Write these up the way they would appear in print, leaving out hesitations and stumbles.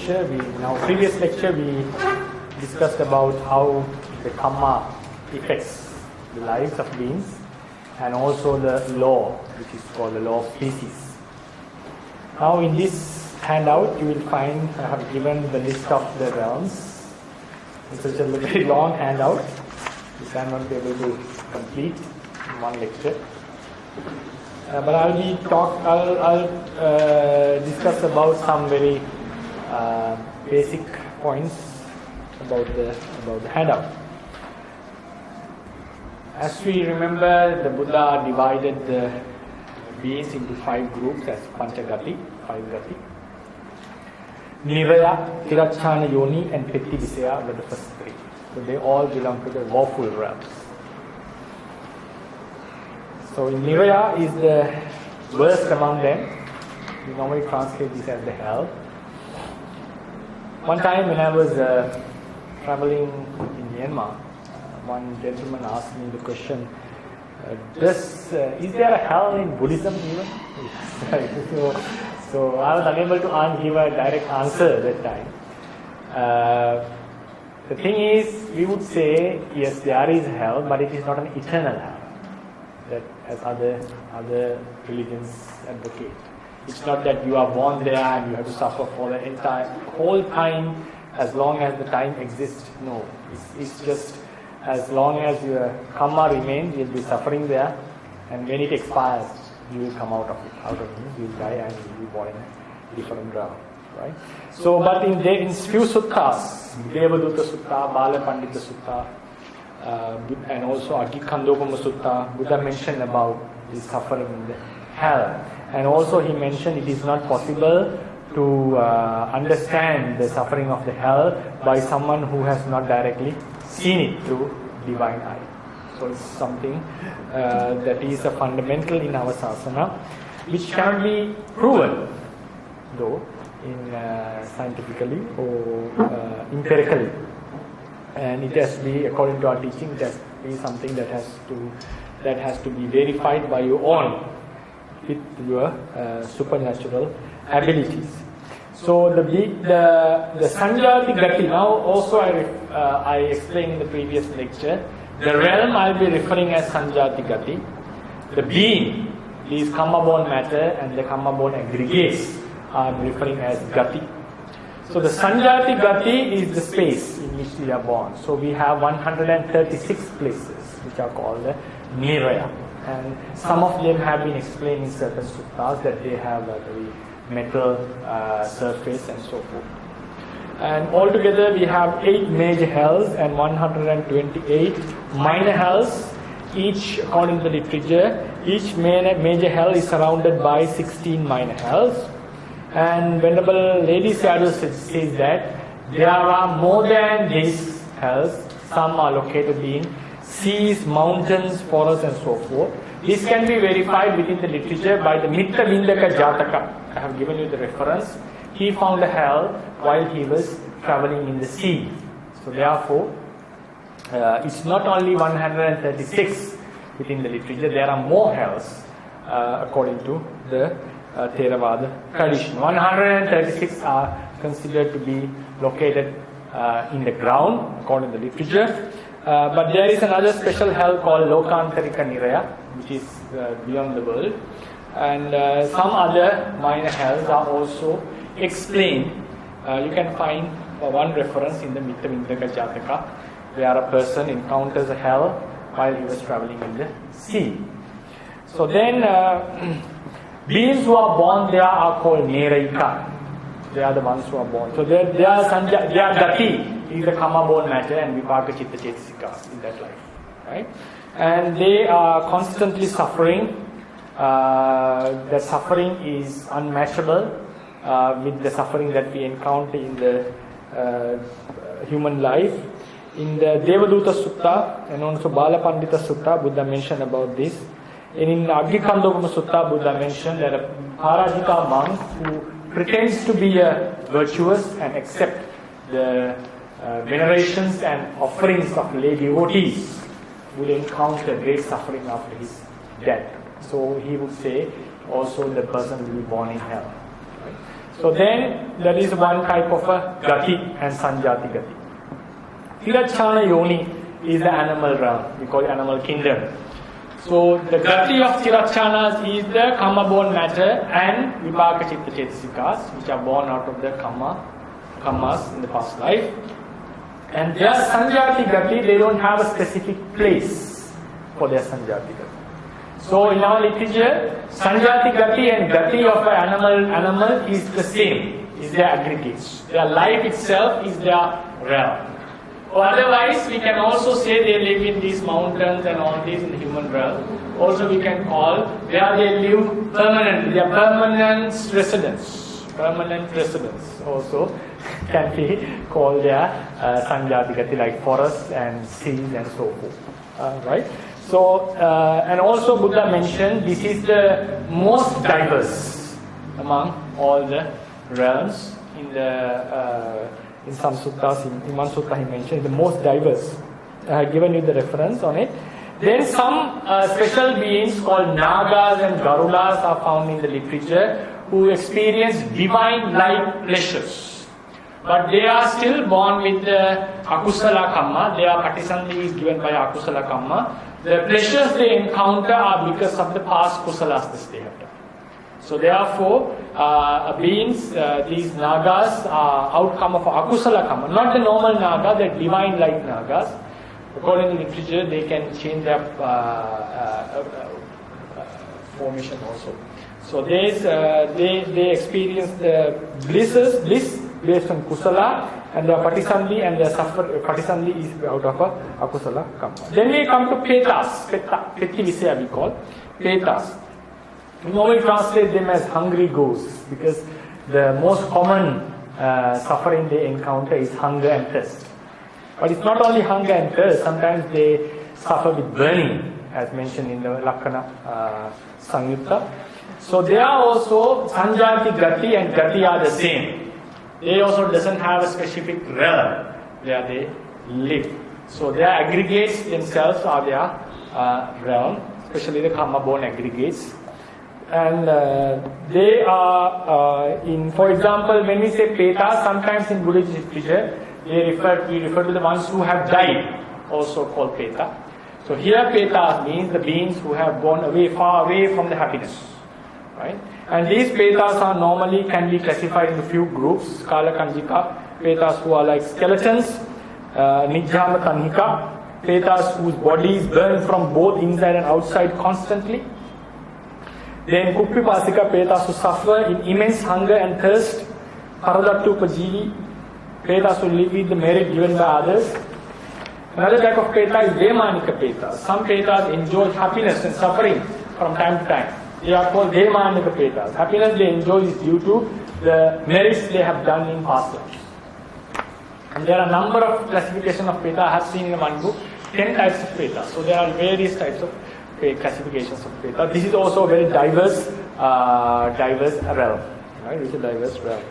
lecture. In our previous lecture, we discussed about how the karma affects the lives of beings, and also the law, which is called the law of species. Now, in this handout, you will find I have given the list of the realms. It's such a very long handout. You cannot be able to complete in one lecture. But I'll discuss about some very basic points about the handout. As we remember, the Buddha divided the beings into 5 groups as Panchagati, 5 gati. Niraya, Tirachana Yoni, and Petti Visaya were the first 3. So they all belong to the woeful realms. So Niraya is the worst among them. We normally translate this as the hell. One time when I was traveling in Myanmar, one gentleman asked me the question, is there a hell in Buddhism even? so I was unable to give a direct answer at that time. The thing is, we would say, yes, there is hell, but it is not an eternal hell, that as other religions advocate. It's not that you are born there and you have to suffer for the whole time, as long as the time exists. No, it's just as long as your karma remains, you'll be suffering there, and when it expires, you will come out of it. You will die and you will be born in a different realm, right? So, but in few suttas, Devadutta Sutta, Bala Pandita Sutta, and also Agikandopama Sutta, Buddha mentioned about the suffering in the hell. And also he mentioned it is not possible to understand the suffering of the hell by someone who has not directly seen it through divine eye. So it's something that is a fundamental in our sasana, which can be proven, though, in scientifically or empirically. And it has to be, according to our teaching, it has to be something that has to be verified by your own, with your supernatural abilities. So the Sanjati Gati, now also I explained in the previous lecture, the realm I'll be referring as Sanjati Gati. The being is karma-born matter, and the karma-born aggregates are referring as Gati. So the Sanjati Gati is the space in which we are born. So we have 136 places which are called the Niraya. And some of them have been explained in certain suttas that they have a very metal surface and so forth. And altogether we have 8 major hells and 128 minor hells. Each, according to the literature, each major hell is surrounded by 16 minor hells. And Venerable Lady Sayadaw says that there are more than these hells. Some are located in seas, mountains, forests, and so forth. This can be verified within the literature by the Mitta Vindaka Jataka. I have given you the reference. He found a hell while he was traveling in the sea. So therefore, it's not only 136 within the literature. There are more hells according to the Theravada tradition. 136 are considered to be located in the ground according to the literature. But there is another special hell called Lokantarika Niraya, which is beyond the world. And some other minor hells are also explained. You can find one reference in the Mitta Vindaka Jataka, where a person encounters a hell while he was traveling in the sea. So then, beings who are born there are called Neraika. They are the ones who are born. So they are Gati, is the karma-born matter, and Vipaka Chitta Chetasika in that life. Right? And they are constantly suffering. The suffering is unmatchable with the suffering that we encounter in the human life. In the Devadutta Sutta and also Bala Pandita Sutta, Buddha mentioned about this. And in Agikandopama Sutta, Buddha mentioned that a Parajika monk who pretends to be virtuous and accept the venerations and offerings of lay devotees will encounter great suffering after his death. So he would say also the person will be born in hell. Right? So then that is one type of a gati and sanjati gati. Tirachana yoni is the animal realm. We call it animal kingdom. So the gati of tirachanas is the karma born matter and vipaka chitta chetasikas, which are born out of the karmas in the past life. And their sanjati gati, they don't have a specific place for their sanjati gati. So in our literature, sanjati gati and gati of an animal is the same, is their aggregates. Their life itself is their realm. Or otherwise, we can also say they live in these mountains and all these in the human realm. Also we can call where they live permanently, their permanent residence. Permanent residence also can be called their sanjati gati, like forests and seas and so forth. Right? So, and also Buddha mentioned this is the most diverse among all the realms. In some suttas, in one sutta he mentioned the most diverse. I have given you the reference on it. Then some special beings called Nagas and Garudas are found in the literature who experience divine-like pleasures. But they are still born with the akusala kamma. Their patisandhi is given by akusala kamma. The pleasures they encounter are because of the past kusalas that they have done. So therefore, beings, these nagas are outcome of akusala kamma. Not the normal naga, the divine-like nagas. According to literature, they can change their formation also. So they experience the bliss based on kusala, and their patisandhi and their patisandhi is out of a akusala kamma. Then we come to petas, peti visaya we call petas. We normally translate them as hungry ghosts because the most common suffering they encounter is hunger and thirst. But it's not only hunger and thirst, sometimes they suffer with burning, as mentioned in the Lakkana Samyutta. So they are also sanjati gati and gati are the same. They also doesn't have a specific realm where they live. So their aggregates themselves are their realm, especially the karma-born aggregates. And they are for example, when we say petas, sometimes in Buddhist literature, we refer to the ones who have died, also called peta. So here petas means the beings who have gone away, far away from the happiness. Right? And these petas are normally can be classified into few groups. Kala Kanjika, petas who are like skeletons, Nijjhama Tanhika, petas whose bodies burn from both inside and outside constantly. Then Kuppipasika, petas who suffer in immense hunger and thirst. Paradattupajivi, petas who live with the merit given by others. Another type of peta is Demanika petas. Some petas enjoy happiness and suffering from time to time. They are called Demanika petas. Happiness they enjoy is due to the merits they have done in past lives. And there are a number of classifications of peta. I have seen in one book 10 types of peta. So there are various types of classifications of peta. This is also a very diverse realm. Right? It's a diverse realm.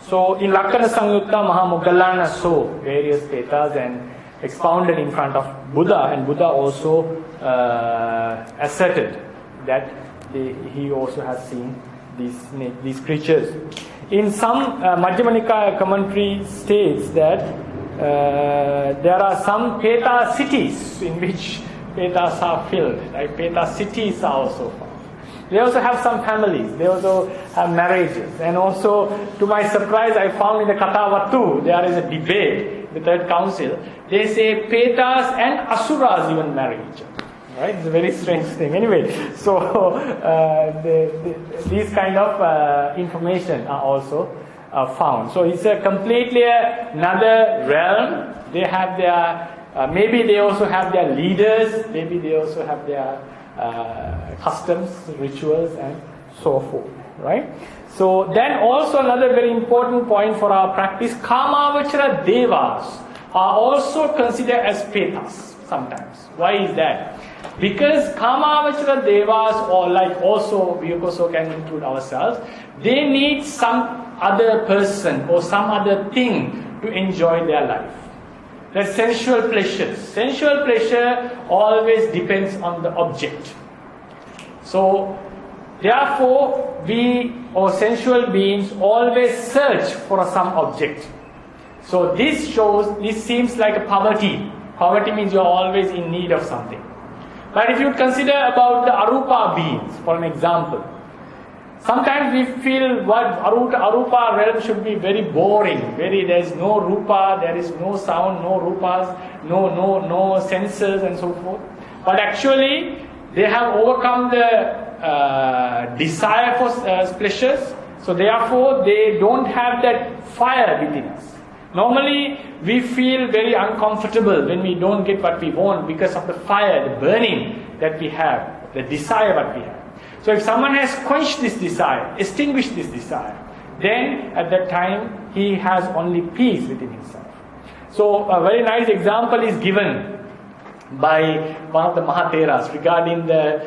So in Lakkana Samyutta, Mahamoggallana saw various petas and expounded in front of Buddha, and Buddha also asserted that he also has seen these creatures. In some Majjhima Nikaya commentary states that there are some peta cities in which petas are filled. Like peta cities are also found. They also have some families. They also have marriages. And also, to my surprise, I found in the Kathavattu, there is a debate, the third council. They say petas and asuras even marry each other. Right? It's a very strange thing. Anyway, so these kind of information are also found. So it's a completely another realm. They have their, maybe they also have their leaders, maybe they also have their customs, rituals, and so forth. Right? So then also another very important point for our practice, Kamavachara Devas are also considered as petas sometimes. Why is that? Because Kamavachara Devas, or like also, we also can include ourselves, they need some other person or some other thing to enjoy their life. The sensual pleasures. Sensual pleasure always depends on the object. So, Therefore, we or sensual beings always search for some object. So this seems like a poverty. Poverty means you are always in need of something. But if you consider about the arupa beings, for an example, sometimes we feel what arupa realm should be very boring. There is no rupa, there is no sound, no rupas, no senses and so forth. But actually, they have overcome the desire for pleasures. So therefore, they don't have that fire within us. Normally, we feel very uncomfortable when we don't get what we want because of the fire, the burning that we have, the desire that we have. So if someone has quenched this desire, extinguished this desire, then at that time he has only peace within himself. So a very nice example is given by one of the Mahatheras regarding the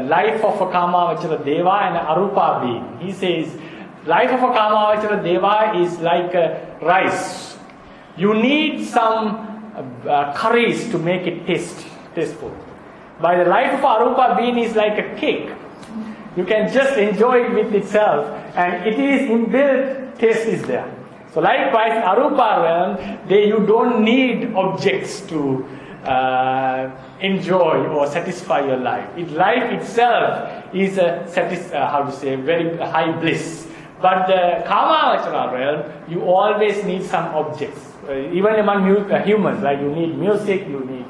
life of a Kamavachara Deva and an Arupa being. He says, life of a Kamavachara Deva is like rice. You need some curries to make it tasteful. But the life of a Arupa being is like a cake. You can just enjoy it with itself, and it is inbuilt taste is there. So likewise, in Arupa realm, you don't need objects to enjoy or satisfy your life. Life itself is a very high bliss. But the Kamavachara realm, you always need some objects. Even among humans, like you need music, you need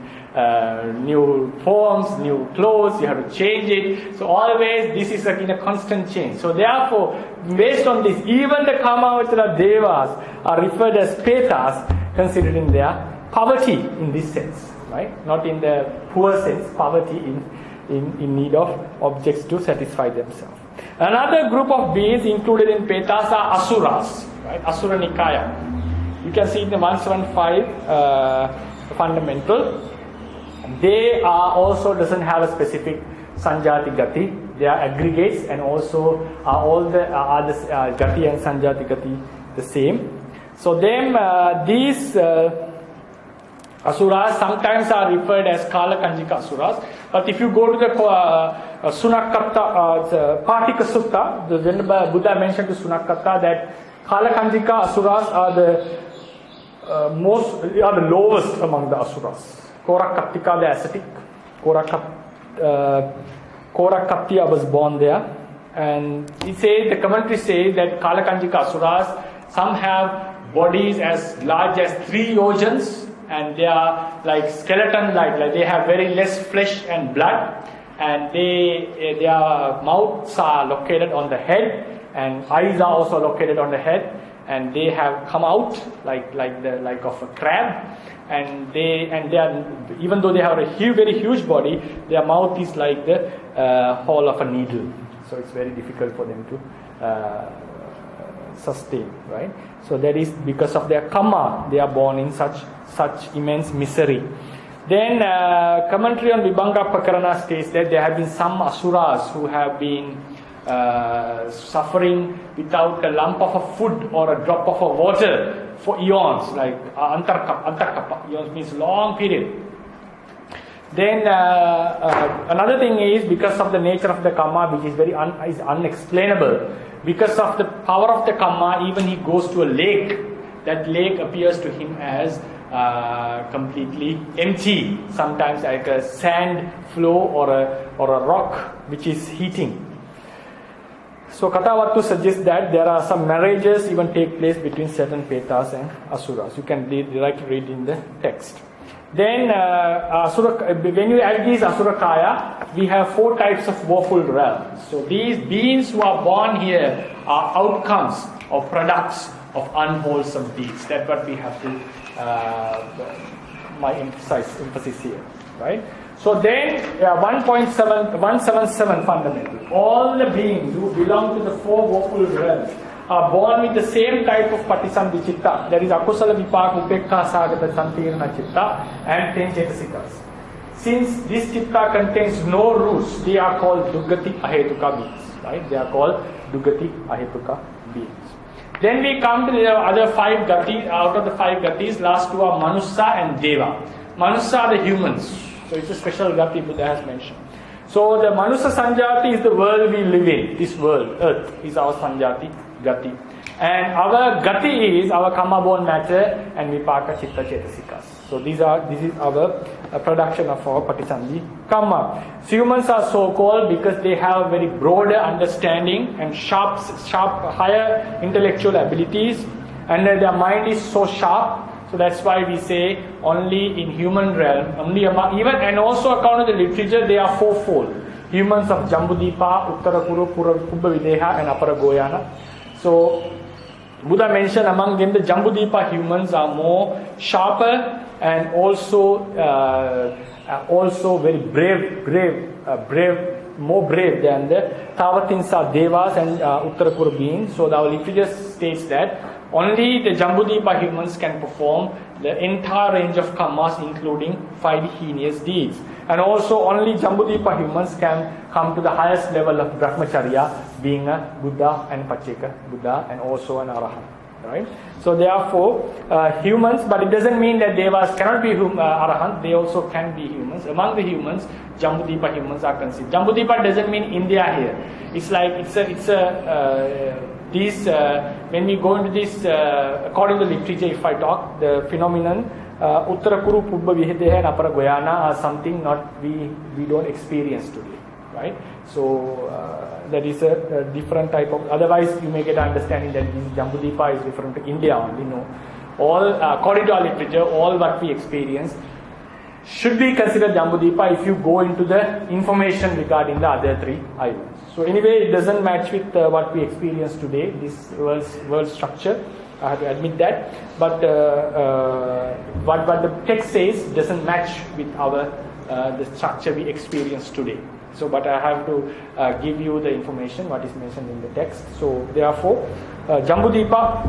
new forms, new clothes, you have to change it. So always this is in a constant change. So therefore, based on this, even the Kamavachara Devas are referred as Petas, considering their poverty in this sense, right? Not in the poor sense, poverty in need of objects to satisfy themselves. Another group of beings included in Petas are Asuras, right? Asura Nikaya. You can see in the 175 fundamental. They are also doesn't have a specific Sanjati Gati. They are aggregates, and also are all the Gati and Sanjati Gati the same. So these Asuras sometimes are referred as Kala Kanjika Asuras. But if you go to the Sunakatta Patika Sutta, the Buddha mentioned to Sunakatta that Kala Kanjika Asuras are the lowest among the Asuras. Korakattika, the ascetic. Korakattiya was born there. And the commentary says that Kala Kanjika Asuras, some have bodies as large as 3 yojans, and they are like skeleton-like, they have very less flesh and blood, and their mouths are located on the head, and eyes are also located on the head, and they have come out like of a crab, and they are, even though they have a very huge body, their mouth is like the hole of a needle. So it's very difficult for them to sustain, right? So that is because of their karma, they are born in such immense misery. Then commentary on Vibhanga Prakarana states that there have been some asuras who have been suffering without a lump of a food or a drop of a water for eons, like antarkapa. Eons means long period. Then another thing is, because of the nature of the karma, which is is unexplainable, because of the power of the karma, even he goes to a lake. That lake appears to him as completely empty, sometimes like a sand flow or a rock which is heating. So Kathavattu suggests that there are some marriages even take place between certain Petas and Asuras. You can directly read in the text. Then when you add these Asurakaya, we have 4 types of woeful realms. So these beings who are born here are outcomes or products of unwholesome deeds. That's what we have to my emphasis here, right? So then 177 fundamental. All the beings who belong to the 4 woeful realms are born with the same type of Patisandhi Chitta, that is Akusala Vipaka Upekha Sagata Santirna Chitta and 10 Chetasikas. Since this Chitta contains no roots, they are called Dugati Ahetuka beings, right? They are called Dugati Ahetuka beings. Then we come to the other 5 Gatis. Out of the 5 Gatis, last 2 are Manusa and Deva. Manusa are the humans. So it's a special Gati Buddha has mentioned. So the Manusa Sanjati is the world we live in. This world, earth, is our Sanjati, Gati. And our Gati is our karma born matter and Vipaka Chitta Chetasikas. So this is our production of our Patisandhi karma. So humans are so called because they have very broader understanding and sharp, higher intellectual abilities, and their mind is so sharp. So that's why we say only in human realm, only among, even and also according to the literature, they are fourfold. Humans of Jambudipa, Uttarakuru, Kubba Videha, and Apara Goyana. So Buddha mentioned among them the Jambudipa humans are more sharper and also very more brave than the Tavatinsa Devas and Uttarakura beings. So our literature states that only the Jambudipa humans can perform the entire range of karmas, including 5 heinous deeds. And also only Jambudipa humans can come to the highest level of Brahmacharya, being a Buddha and Pacceka Buddha and also an Arahant. Right? So therefore, humans, but it doesn't mean that Devas cannot be Arahant, they also can be humans. Among the humans, Jambudipa humans are considered. Jambudipa doesn't mean India here. It's like, when we go into this, according to the literature, if I talk, the phenomenon, Uttarakuru, Pubba, Vihideha and Apara Goyana are something we don't experience today, right? So that is a different type of, otherwise you may get understanding that Jambudipa is different to India only. No, all according to our literature, all what we experience should be considered Jambudipa if you go into the information regarding the other 3 islands. So anyway, it doesn't match with what we experience today, this world structure. I have to admit that. But what the text says doesn't match with our the structure we experience today. So, but I have to give you the information what is mentioned in the text. So therefore, Jambudipa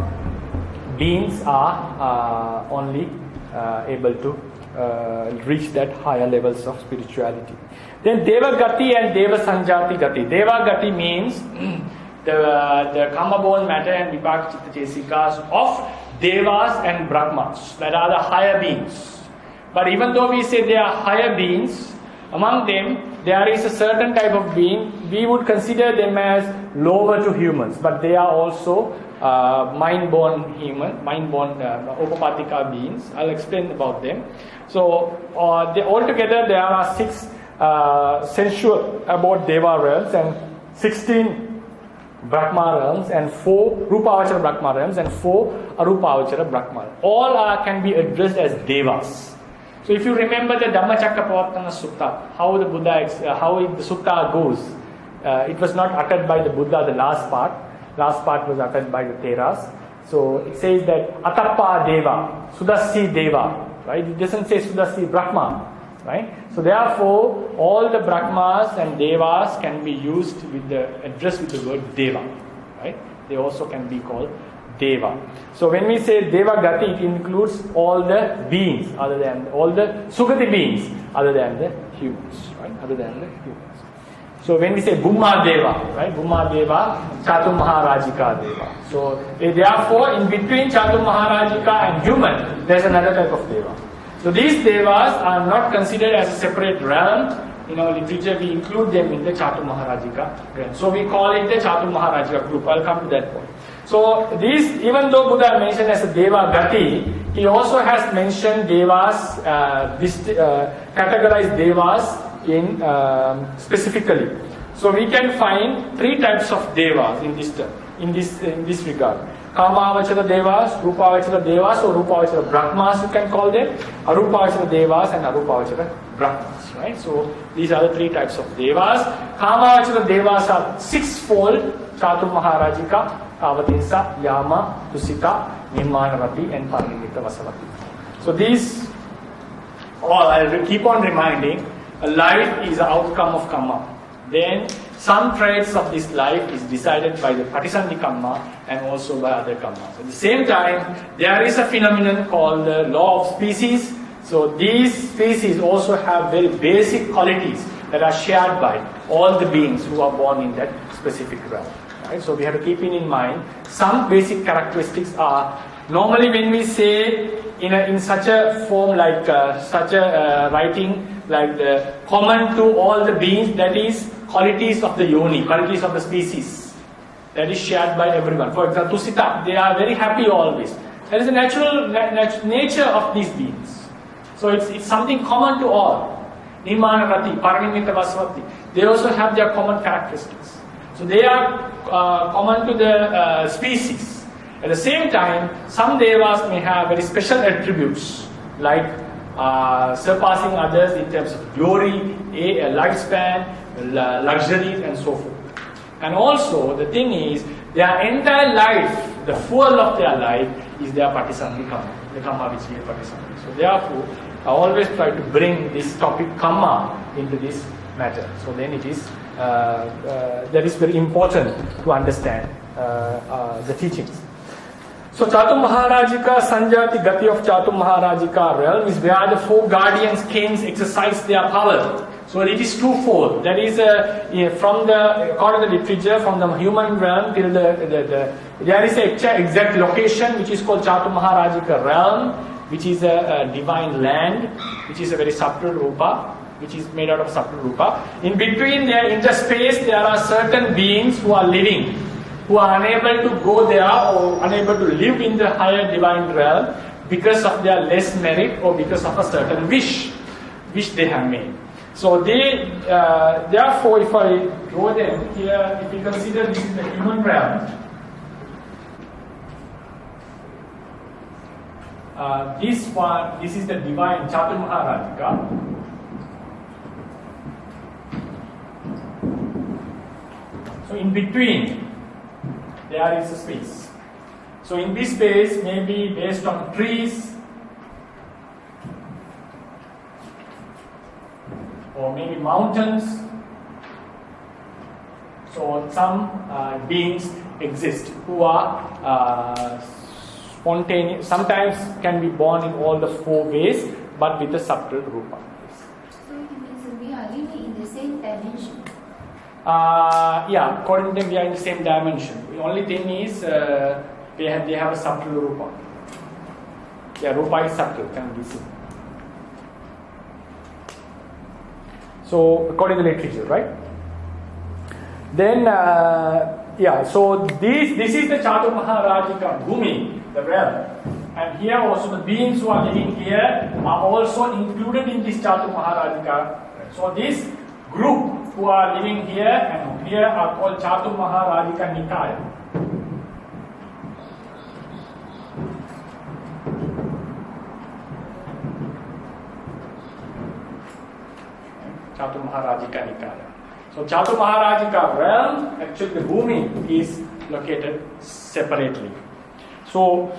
beings are only able to reach that higher levels of spirituality. Then Deva Gati and Deva Sanjati Gati. Deva Gati means the karma born matter and Vipaka Chitta Chesikas of Devas and Brahmas, that are the higher beings. But even though we say they are higher beings, among them there is a certain type of being, we would consider them as lower to humans, but they are also mind-born human, mind-born Upapatika beings. I'll explain about them. So altogether there are 6 sensual about Deva realms and 16 Brahma realms and 4 Rupavachara Brahma realms and 4 Arupavachara Brahma. All can be addressed as Devas. So if you remember the Dhammacakkappavattana Sutta, how the Buddha, how the Sutta goes, it was not uttered by the Buddha, the last part. Last part was uttered by the Theras. So it says that Atappa Deva, Sudassi Deva, right? It doesn't say Sudassi Brahma, right? So therefore, all the Brahmas and Devas can be used with addressed with the word Deva, right? They also can be called Deva. So when we say Deva Gati, it includes all the beings other than all the Sugati beings other than the humans, right? Other than the humans. So when we say Bhumma Deva, right? Bhumma Deva, Chatur Maharajika Deva. So therefore, in between Chatur Maharajika and human, there's another type of Deva. So these Devas are not considered as a separate realm. In our literature, we include them in the Chatur Maharajika realm. So we call it the Chatur Maharajika group. I'll come to that point. So these, even though Buddha mentioned as a Deva Gati, he also has mentioned Devas, categorized Devas in specifically. So we can find 3 types of Devas in this regard. Kamavachara Devas, Rupavachara Devas or Rupavachara Brahmas, you can call them, Arupavachara Devas and Arupavachara Brahmas, right? So these are the 3 types of Devas. Kamavachara Devas are 6-fold: Chatur Maharajika, Avatinsa, Yama, Tusika, Nirmanavati and Parinita Vasavati. So these all, I'll keep on reminding, a life is the outcome of karma. Then some traits of this life is decided by the Patisandhi karma and also by other karmas. At the same time, there is a phenomenon called the law of species. So these species also have very basic qualities that are shared by all the beings who are born in that specific realm. Right? So we have to keep in mind some basic characteristics are, normally when we say in such a form like such a writing like the common to all the beings, that is qualities of the yoni, qualities of the species, that is shared by everyone. For example, Tusita, they are very happy always. That is the natural nature of these beings. So it's something common to all. Nirmana Rati, Paranimita Vasvati, they also have their common characteristics. So they are common to the species. At the same time, some devas may have very special attributes like surpassing others in terms of glory, a lifespan, luxuries, and so forth. And also, the thing is, their entire life, the fuel of their life is their Patisandhi Kamma, the Kamma which we have Patisandhi. So therefore, I always try to bring this topic Kamma into this matter. So then it is, that is very important to understand the teachings. So Chatum Maharajika, Sanjati Gati of Chatum Maharajika realm is where the four guardians, kings exercise their power. So it is twofold. That is from the, according to the literature, from the human realm till there is a exact location which is called Chatum Maharajika realm, which is a divine land, which is a very subtle rupa, which is made out of subtle rupa. In between there, in the space, there are certain beings who are living, who are unable to go there or unable to live in the higher divine realm because of their less merit or because of a certain wish which they have made. So they, therefore, if I draw them here, if we consider this is the human realm, this is the divine Chatum Maharajika. So in between, there is a space. So in this space, maybe based on trees, or maybe mountains. So some beings exist who are spontaneous, sometimes can be born in all the four ways, but with a subtle rupa. So it means we are living in the same dimension. Yeah, according to them, we are in the same dimension. The only thing is they have a subtle rupa. Yeah, rupa is subtle, can be seen. So according to literature, right? Then yeah, so this is the Chatum Maharajika Bhumi, the realm. And here also the beings who are living here are also included in this Chatum Maharajika. So this group who are living here and here are called Chatum Maharajika Nikaya. Chatum Maharajika Nikaya. So Chatum Maharajika realm, actually the Bhumi is located separately. So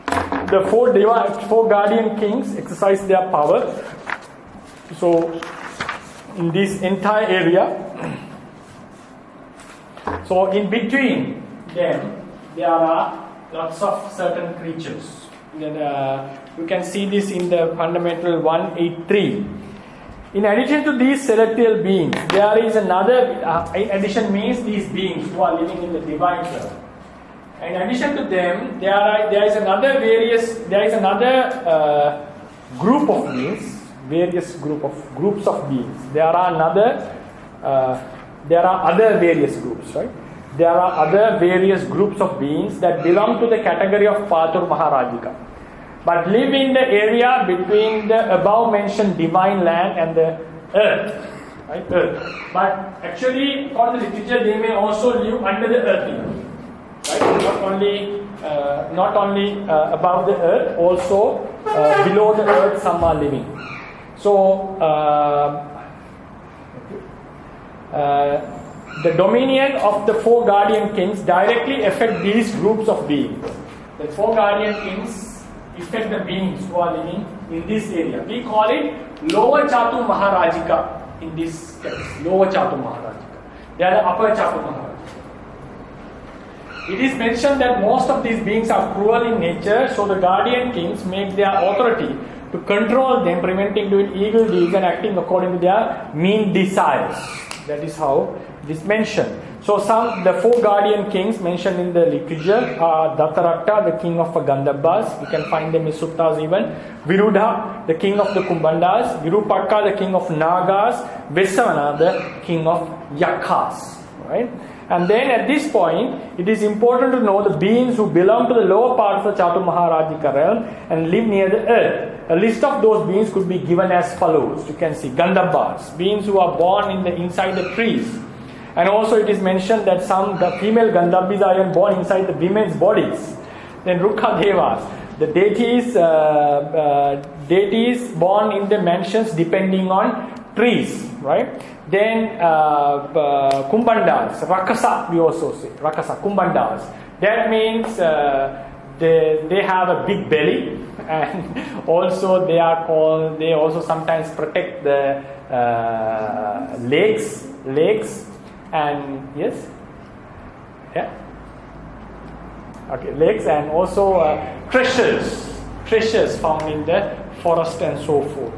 the four guardian kings exercise their power. So in this entire area, so in between them there are lots of certain creatures. Then you can see this in the fundamental 183. In addition to these celestial beings, there is another. In addition means these beings who are living in the divine realm. In addition to them, there is another group of beings. Various groups of beings. There are other various groups, right? There are other various groups of beings that belong to the category of Patur Maharajika, but live in the area between the above mentioned divine land and the earth, right? Earth. But actually, according to literature, they may also live under the earth, right? Not only above the earth, also below the earth, some are living. So, the dominion of the four guardian kings directly affect these groups of beings. The four guardian kings affect the beings who are living in this area. We call it Lower Chatum Maharajika in this case. Lower Chatum Maharajika. They are the Upper Chatum Maharajika. It is mentioned that most of these beings are cruel in nature, so the guardian kings make their authority to control them, preventing doing evil deeds and acting according to their mean desires. That is how it is mentioned. So the four guardian kings mentioned in the literature are Dattaratta, the king of Gandhabas. You can find them in suttas even. Virudha, the king of the Kumbandas. Virupakka, the king of Nagas. Vesavana, the king of Yakhas. Right? And then at this point, it is important to know the beings who belong to the lower part of the Chaturmaharajika realm and live near the earth. A list of those beings could be given as follows. You can see Gandhabas, beings who are born inside the trees. And also it is mentioned that the female Gandhabis are even born inside the women's bodies. Then Rukha Devas, the deities born in the mansions depending on trees, right? Then Kumbandas, Rakasa, we also say Rakasa, Kumbandas. That means they have a big belly, and also they also sometimes protect the legs, and yes, yeah, okay, legs, and also treasures found in the forest and so forth,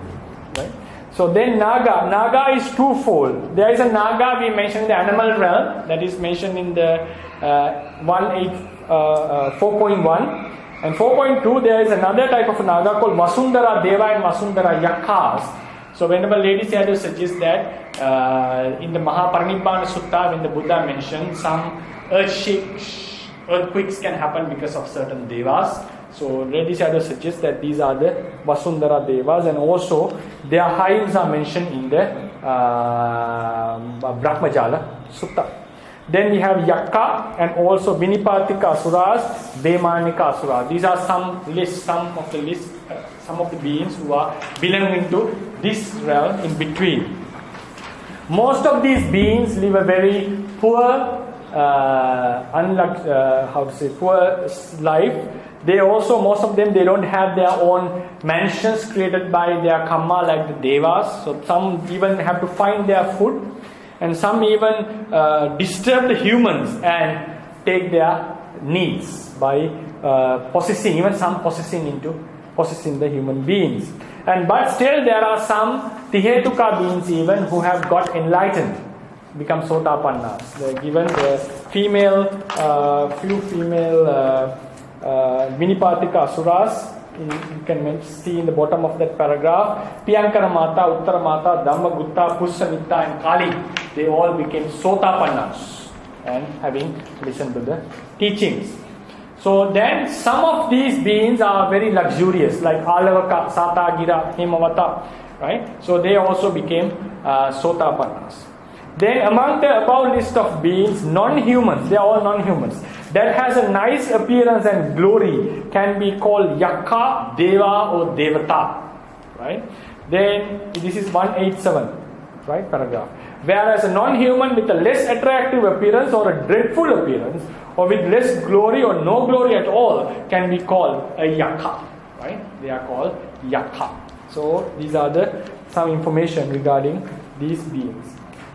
right? So then Naga is twofold. There is a Naga we mentioned in the animal realm, that is mentioned in the 4.1. And 4.2, there is another type of Naga called Vasundhara Deva and Vasundhara Yakhas. So whenever Lady Sayadaw suggests that in the Mahaparinibbana Sutta, when the Buddha mentioned some earthquakes can happen because of certain devas. So Lady Sayadaw suggests that these are the Vasundhara Devas, and also their hives are mentioned in the Brahmajala Sutta. Then we have Yakka and also Vinipatika Asuras, Vemanika Asuras. These are some of the beings who are belonging to this realm in between. Most of these beings live a very poor, poor life. Most of them, they don't have their own mansions created by their karma like the devas. So some even have to find their food, and some even disturb the humans and take their needs by possessing the human beings. But still there are some Tihetuka beings even who have got enlightened, become Sotapannas. They are given the few female Vinipatika Asuras. You can see in the bottom of that paragraph. Piyankara Mata, Uttara Mata, Dhammagutta, Pusamitta and Kali. They all became Sotapannas and having listened to the teachings. So then some of these beings are very luxurious, like Alavaka, Satagira, Hemavata, right? So they also became Sotapannas. Then among the above list of beings, non-humans, they are all non-humans, that has a nice appearance and glory can be called Yakka, Deva or Devata, right? Then this is 187, right, paragraph. Whereas a non-human with a less attractive appearance or a dreadful appearance or with less glory or no glory at all can be called a Yakka, right? They are called Yakka. So these are some information regarding these beings.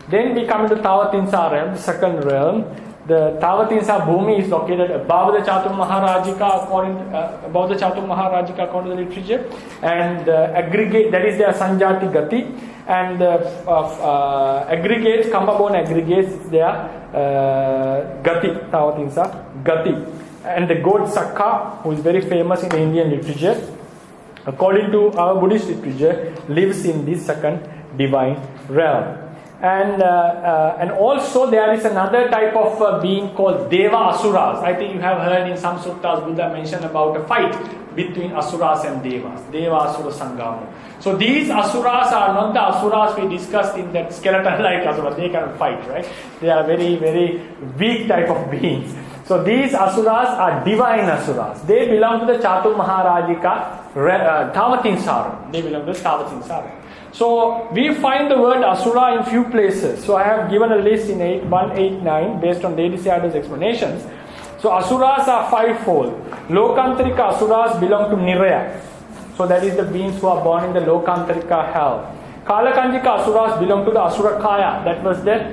Then we come to Tavatimsa realm, the second realm. The Tavatimsa Bhumi is located above the Chaturmaharajika according to the literature, and aggregate, that is their Sanjati Gati, and aggregates, Kambabone aggregates, their Gati, Tavatimsa Gati. And the god Sakka, who is very famous in the Indian literature, according to our Buddhist literature, lives in this second divine realm. And also there is another type of being called Deva Asuras. I think you have heard in some suttas Buddha mentioned about a fight between Asuras and Devas. Deva Asura Sangamo. So these Asuras are not the Asuras we discussed in that skeleton-like Asuras. They can fight, right? They are very, very weak type of beings. So these Asuras are divine Asuras. They belong to the Chaturmaharajika Tavatimsa. They belong to the Tavatimsa. So we find the word Asura in few places. So I have given a list in 189 based on Lady Sayadaw's explanations. So Asuras are fivefold. Lokantarika Asuras belong to Niraya. So that is the beings who are born in the Lokantarika hell. Kalakanjika Asuras belong to the Asurakaya. That was the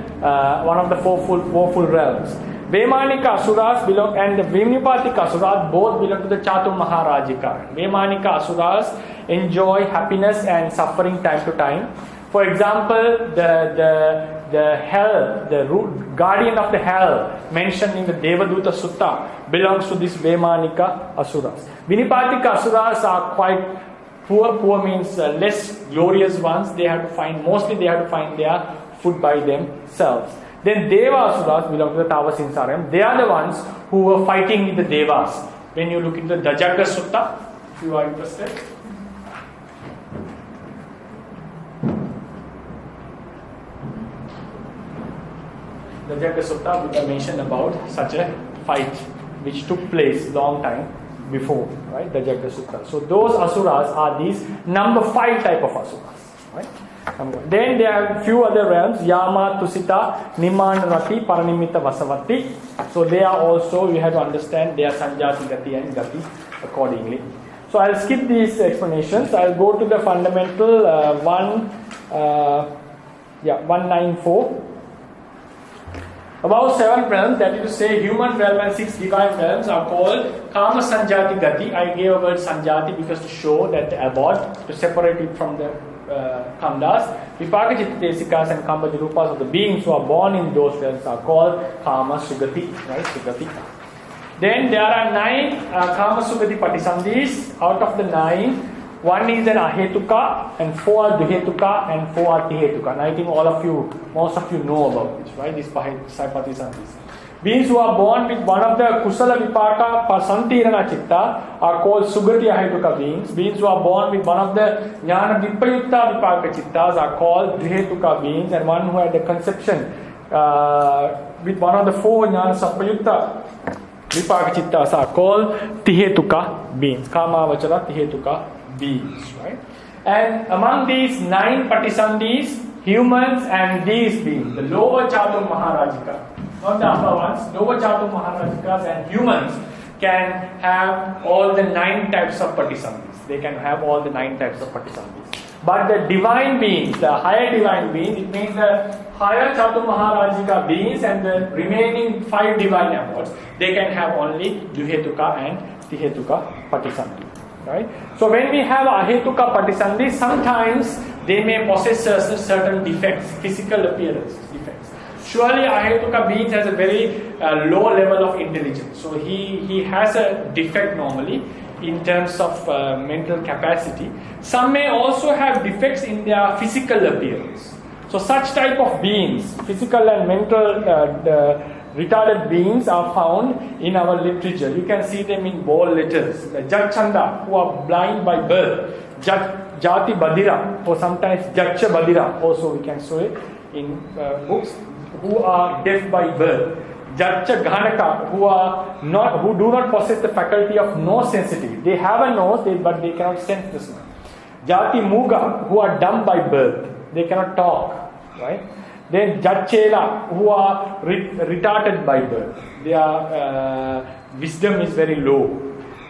one of the fourfold realms. Vemanika Asuras belong, and the Vinipatika Asuras both belong to the Chaturmaharajika. Vemanika Asuras enjoy happiness and suffering time to time. For example, the the hell, the root, guardian of the hell mentioned in the Devaduta Sutta belongs to this Vemanika Asuras. Vinipatika Asuras are quite poor. Poor means less glorious ones. Mostly they have to find their food by themselves. Then Deva Asuras belong to the Tavasinsaram. They are the ones who were fighting with the Devas. When you look into the Dajagga Sutta, if you are interested. The Dajagga Sutta, Buddha mentioned about such a fight which took place long time before, right? The Dajagga Sutta. So those asuras are these number 5 type of asuras, right? Then there are few other realms: Yama, Tusita, Nimanarati, Paranimita, Vasavati. So they are also, you have to understand, they are Sanjati, Gati and Gati accordingly. So I'll skip these explanations. I'll go to the fundamental 194. About 7 realms, that is to say human realm and 6 divine realms, are called Kama Sanjati Gati. I gave a word Sanjati because to show that the abode, to separate it from the Khandas. Vipaka Chittesikas and Kamba Dirupas of the beings who are born in those realms are called Kama Sugati, right? Sugati. Then there are 9 Kama Sugati Patisandhis. Out of the 9, 1 is an Ahetuka, and 4 are Duhetuka, and 4 are Tihetuka. And I think most of you know about this, right? These Patisandhis. Beings who are born with one of the Kusala Vipaka Pasantirana Chitta are called Sugati Ahetuka beings. Beings who are born with one of the Jnana Vipayutta Vipaka Chittas are called Drihetuka beings. And one who had the conception with one of the 4 Jnana Sampayutta Vipaka Chittas are called Tihetuka beings. Kama Vachara Tihetuka beings, right? And among these 9 Patisandhis, humans and these beings, the lower Chatur Maharajika, not the upper ones, lower Chatur Maharajikas and humans can have all the 9 types of Patisandhis. They can have all the 9 types of Patisandhis. But the divine beings, the higher divine beings, it means the higher Chatur Maharajika beings and the remaining 5 divine abodes, they can have only Duhetuka and Tihetuka Patisandhi. Right? So when we have Ahetuka Patisandhi, sometimes they may possess certain defects, physical appearance defects. Surely Ahetuka being has a very low level of intelligence. So he has a defect normally in terms of mental capacity. Some may also have defects in their physical appearance. So such type of beings, physical and mental retarded beings, are found in our literature. You can see them in bold letters. The Jatchanda, who are blind by birth. Jati Badira, or sometimes Jatcha Badira, also we can show it in books, who are deaf by birth. Jatcha Ghanaka, who do not possess the faculty of nose sensitivity. They have a nose, but they cannot sense the smell. Jati Muga, who are dumb by birth. They cannot talk, right? Then Jatchela, who are retarded by birth. Their wisdom is very low.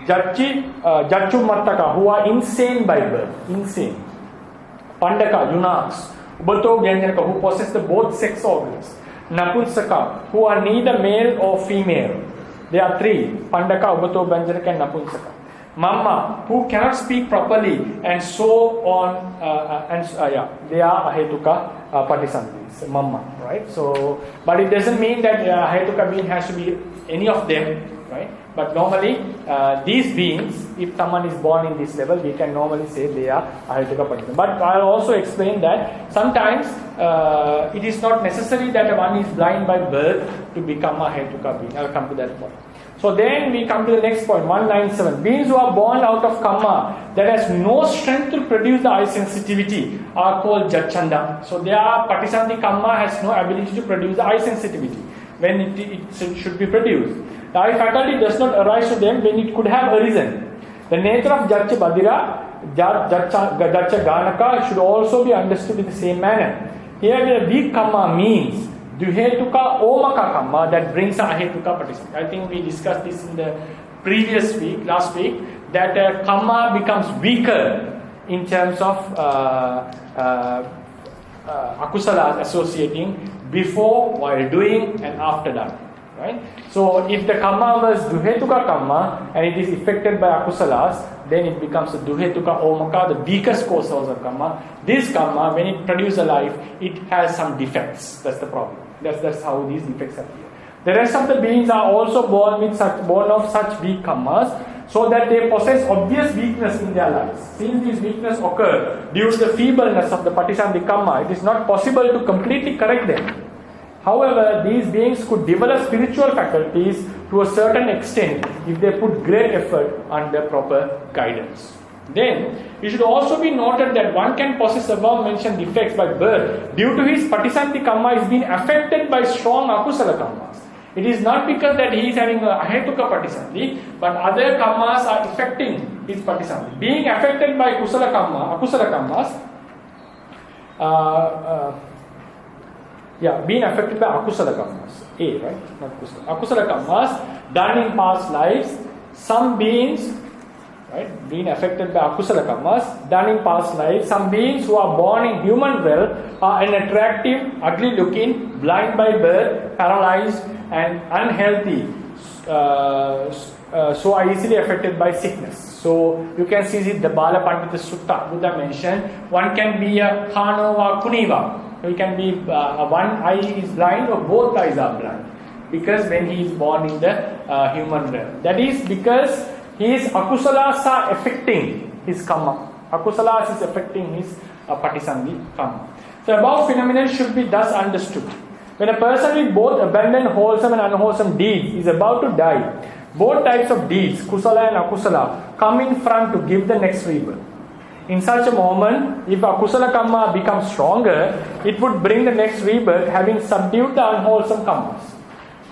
Jatchumattaka, who are insane by birth. Insane. Pandaka, eunuchs. Ubato Gyanjanaka, who possess the both sex organs. Napunsaka, who are neither male or female. There are 3. Pandaka, Ubato Gyanjanaka and Napunsaka. Mamma, who cannot speak properly, and so on, they are Ahetuka Patisandhis, Mamma, right? So, but it doesn't mean that Ahetuka being has to be any of them, right? But normally, these beings, if someone is born in this level, we can normally say they are Ahetuka Patisandhis. But I'll also explain that sometimes it is not necessary that one is blind by birth to become a Ahetuka being. I'll come to that point. So then we come to the next point, 197. Beings who are born out of Kamma that has no strength to produce the eye sensitivity are called Jatchanda. So their Patisandhi Kamma has no ability to produce the eye sensitivity when it should be produced. The eye faculty does not arise to them when it could have arisen. The nature of Jatcha Badira, Jatcha Ganaka should also be understood in the same manner. Here the weak Kamma means Duhetuka Omaka Kamma that brings a Ahetuka Patisandhi. I think we discussed this in the previous week, last week, that Kamma becomes weaker in terms of Akusalas associating before, while doing, and after that. Right? So if the karma was duhetuka karma and it is affected by akusalas, then it becomes a duhetuka omaka, the weakest cause of karma. This karma, when it produces a life, it has some defects. That's the problem. That's how these defects appear. The rest of the beings are also born of such weak karmas, so that they possess obvious weakness in their lives. Since these weakness occur due to the feebleness of the patisandhi karma, it is not possible to completely correct them. However, these beings could develop spiritual faculties to a certain extent if they put great effort under proper guidance. Then, it should also be noted that one can possess above mentioned defects by birth due to his patisandhi karma is being affected by strong akusala karmas. It is not because that he is having a ahetuka patisandhi, but other karmas are affecting his patisandhi. Being affected by akusala karmas, being affected by akusala karmas. Right? Not kusala. Akusala karmas done in past lives. Some beings, right, being affected by akusala karmas done in past lives. Some beings who are born in human realm are unattractive, ugly looking, blind by birth, paralyzed, and unhealthy. So are easily affected by sickness. So you can see the Bala Pandita Sutta, Buddha mentioned, one can be a Khanova Kuniva. He can be one eye is blind or both eyes are blind, because when he is born in the human realm. That is because his akusalas are affecting his karma. Akusalas is affecting his patisandhi karma. The above phenomenon should be thus understood. When a person with both abundant wholesome and unwholesome deeds is about to die, both types of deeds, kusala and akusala, come in front to give the next rebirth. In such a moment, if akusala karma becomes stronger, it would bring the next rebirth having subdued the unwholesome karmas.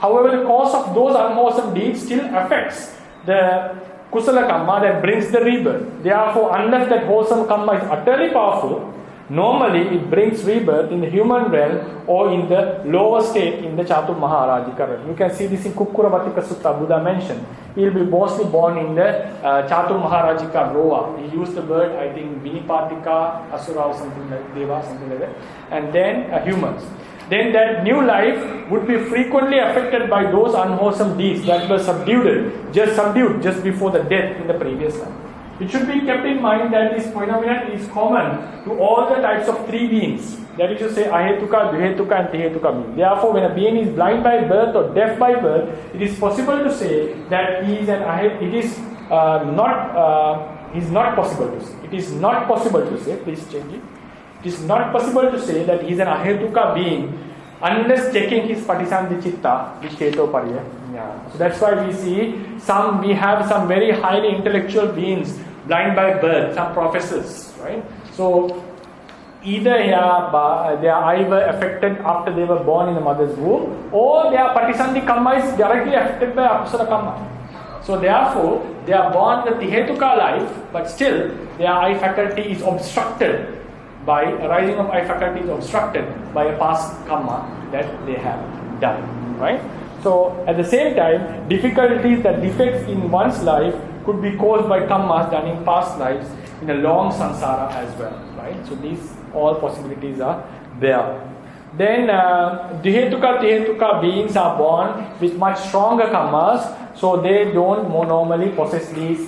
However, the cause of those unwholesome deeds still affects the kusala karma that brings the rebirth. Therefore, unless that wholesome karma is utterly powerful, normally it brings rebirth in the human realm or in the lower state in the Chatur Maharajika realm. You can see this in Kukkurabatika Sutta, Buddha mentioned. He will be mostly born in the Chatur Maharajika Roa. He used the word, I think, Vinipatika, Asura or something like Deva, something like that. And then humans. Then that new life would be frequently affected by those unwholesome deeds that were subdued just before the death in the previous life. It should be kept in mind that this phenomenon is common to all the types of three beings. That is to say, ahetuka, duhetuka and tihetuka being. Therefore, when a being is blind by birth or deaf by birth, it is possible to say that he is an it is not possible to say. It is not possible to say, please change it. It is not possible to say that he is an ahetuka being unless checking his patisandhi chitta, which heto pariya. So that's why we have some very highly intellectual beings blind by birth, some professors, right? So either they are either affected after they were born in the mother's womb, or their patisandhi karma is directly affected by akusala karma. So therefore, they are born with the tihetuka life, but still their eye faculty is obstructed by arising of eye faculty is obstructed by a past karma that they have done, right? So at the same time, difficulties that defects in one's life could be caused by karmas done in past lives in a long samsara as well, right? So these all possibilities are there. Then tihetuka beings are born with much stronger karmas, so they don't more normally possess these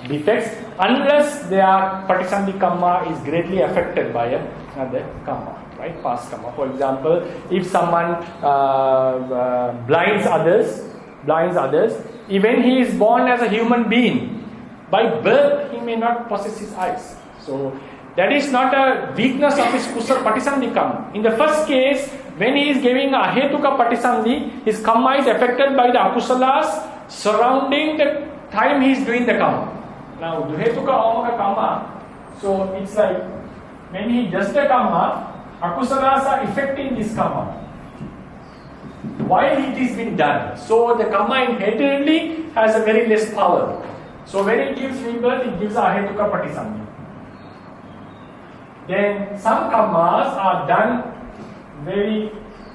defects unless their patisandhi karma is greatly affected by another karma, right? Past karma. For example, if someone blinds others, even he is born as a human being, by birth he may not possess his eyes. So that is not a weakness of his patisandhi karma. In the first case, when he is giving a ahetuka patisandhi, his karma is affected by the akusalas surrounding the time he is doing the karma. Now, duhetuka omaka karma, so it's like when he does the karma, akusalas are affecting this karma while it is being done. So the karma inherently has a very less power. So when it gives rebirth, it gives a ahetuka patisandhi. Then some karmas are done very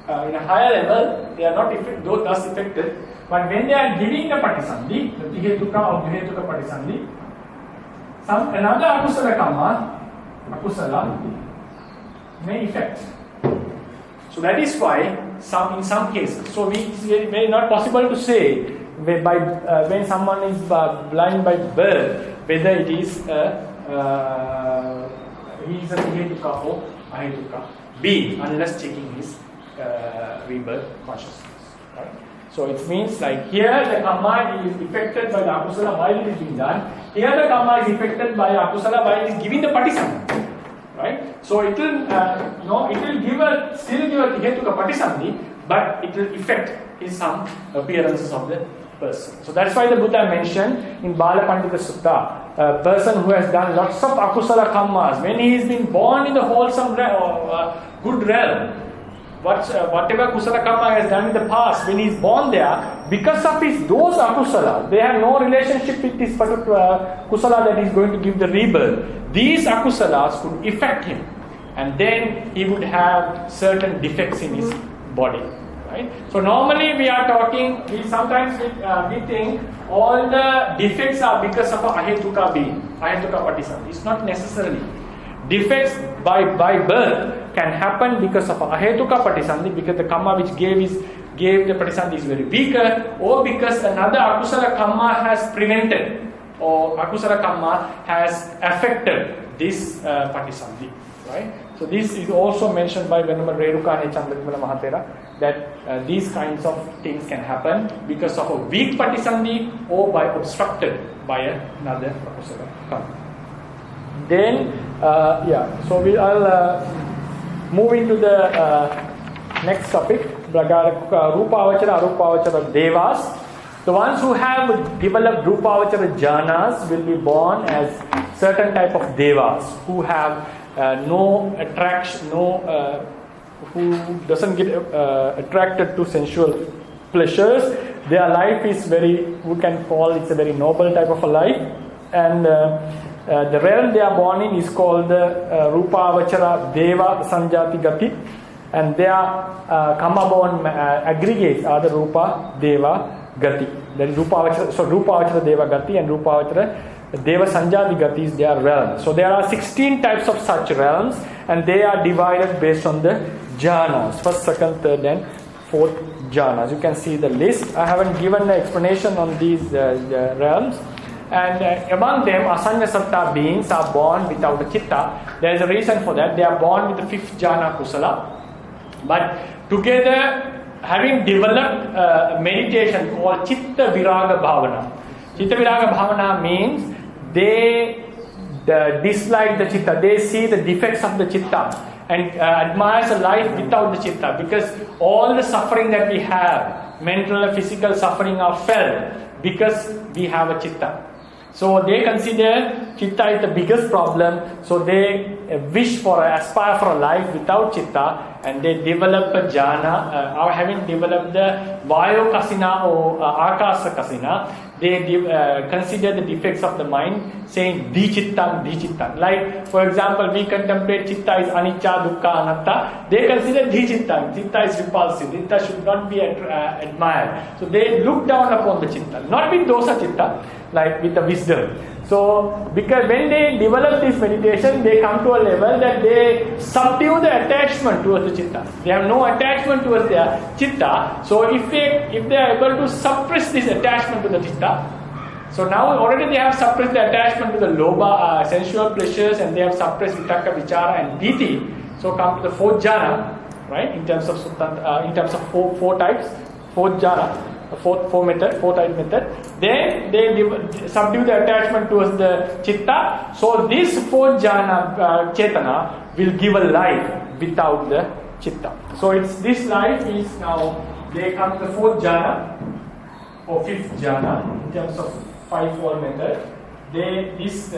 in a higher level, they are not thus affected, but when they are giving the patisandhi, the tihetuka or duhetuka patisandhi, another akusala karma, akusala, may affect. So that is why in some cases, so it's very not possible to say when someone is blind by birth whether it is he is a Hetuka or Ahetuka being unless checking his rebirth consciousness. Right? So it means like here the karma is affected by the akusala while it is being done. Here the karma is affected by akusala while it is giving the patisandhi. Right? So it will still give a Hetuka patisandhi, but it will affect in some appearances of the person. So that's why the Buddha mentioned in Bala Pandita Sutta, a person who has done lots of akusala karmas, when he has been born in the wholesome good realm, whatever kusala karma he has done in the past, when he is born there, because of those akusala, they have no relationship with this particular kusala that is going to give the rebirth. These akusalas could affect him, and then he would have certain defects in his body. Right? So normally we are talking, we think all the defects are because of a ahetuka being, ahetuka patisandhi. It's not necessarily. Defects by birth can happen because of a ahetuka patisandhi, because the karma which gave the patisandhi is very weaker, or because another akusala karma has prevented, or akusala karma has affected this patisandhi. Right? So this is also mentioned by Venerable Rerukane Chandrakmala Mahatera, that these kinds of things can happen because of a weak patisandhi or by obstructed by another akusala karma. Then, so I'll move into the next topic, Rupavachara, Arupavachara Devas. The ones who have developed Rupavachara Jhanas will be born as certain type of Devas who have no attraction, who doesn't get attracted to sensual pleasures. Their life is we can call it's a very noble type of a life, and the realm they are born in is called Rupavachara Deva Sanjati Gati, and their karma-born aggregates are the Rupa Deva Gati. That is Rupavachara Deva Gati and Rupavachara Deva Sanjati Gati is their realm. So there are 16 types of such realms, and they are divided based on the jhanas, first, second, third and fourth jhanas. You can see the list. I haven't given an explanation on these realms. And among them, Asanya Satta beings are born without a chitta. There is a reason for that. They are born with the fifth jhana kusala. But together, having developed meditation called Chitta Viraga Bhavana. Chitta Viraga Bhavana means they dislike the chitta. They see the defects of the chitta and admires a life without the chitta, because all the suffering that we have, mental and physical suffering, are felt because we have a chitta. So they consider chitta is the biggest problem, so they aspire for a life without chitta, and they develop a jhana, or having developed the Vayu Kasina or Akasa Kasina, they consider the defects of the mind, saying Dichittam. Like, for example, we contemplate chitta is anicca, dukkha, anatta. They consider Dichittam. Chitta is repulsive. Chitta should not be admired. So they look down upon the chitta, not with dosa chitta, like with the wisdom. So, because when they develop this meditation, they come to a level that they subdue the attachment towards the chitta. They have no attachment towards their chitta. So, if they are able to suppress this attachment to the chitta, so now already they have suppressed the attachment to the lobha, sensual pleasures, and they have suppressed vitaka, vichara, and diti. So, come to the fourth jhana, right? In terms of four types, fourth jhana. Fourth type method. Then they subdue the attachment towards the chitta. So this fourth jhana, chetana, will give a life without the chitta. So this life is now, they come to the fourth jhana or fifth jhana in terms of five-fold method. This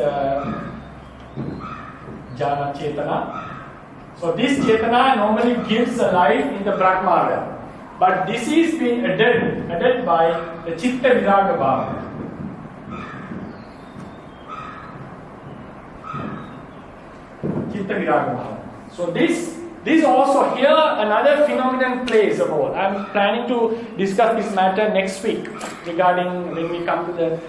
jhana chetana. So this chetana normally gives a life in the Brahma realm. But this is being added by the Chitta Viraga Bhava. Chitta Viraga Bhava. So this also here another phenomenon plays a role. I am planning to discuss this matter next week regarding when we come to the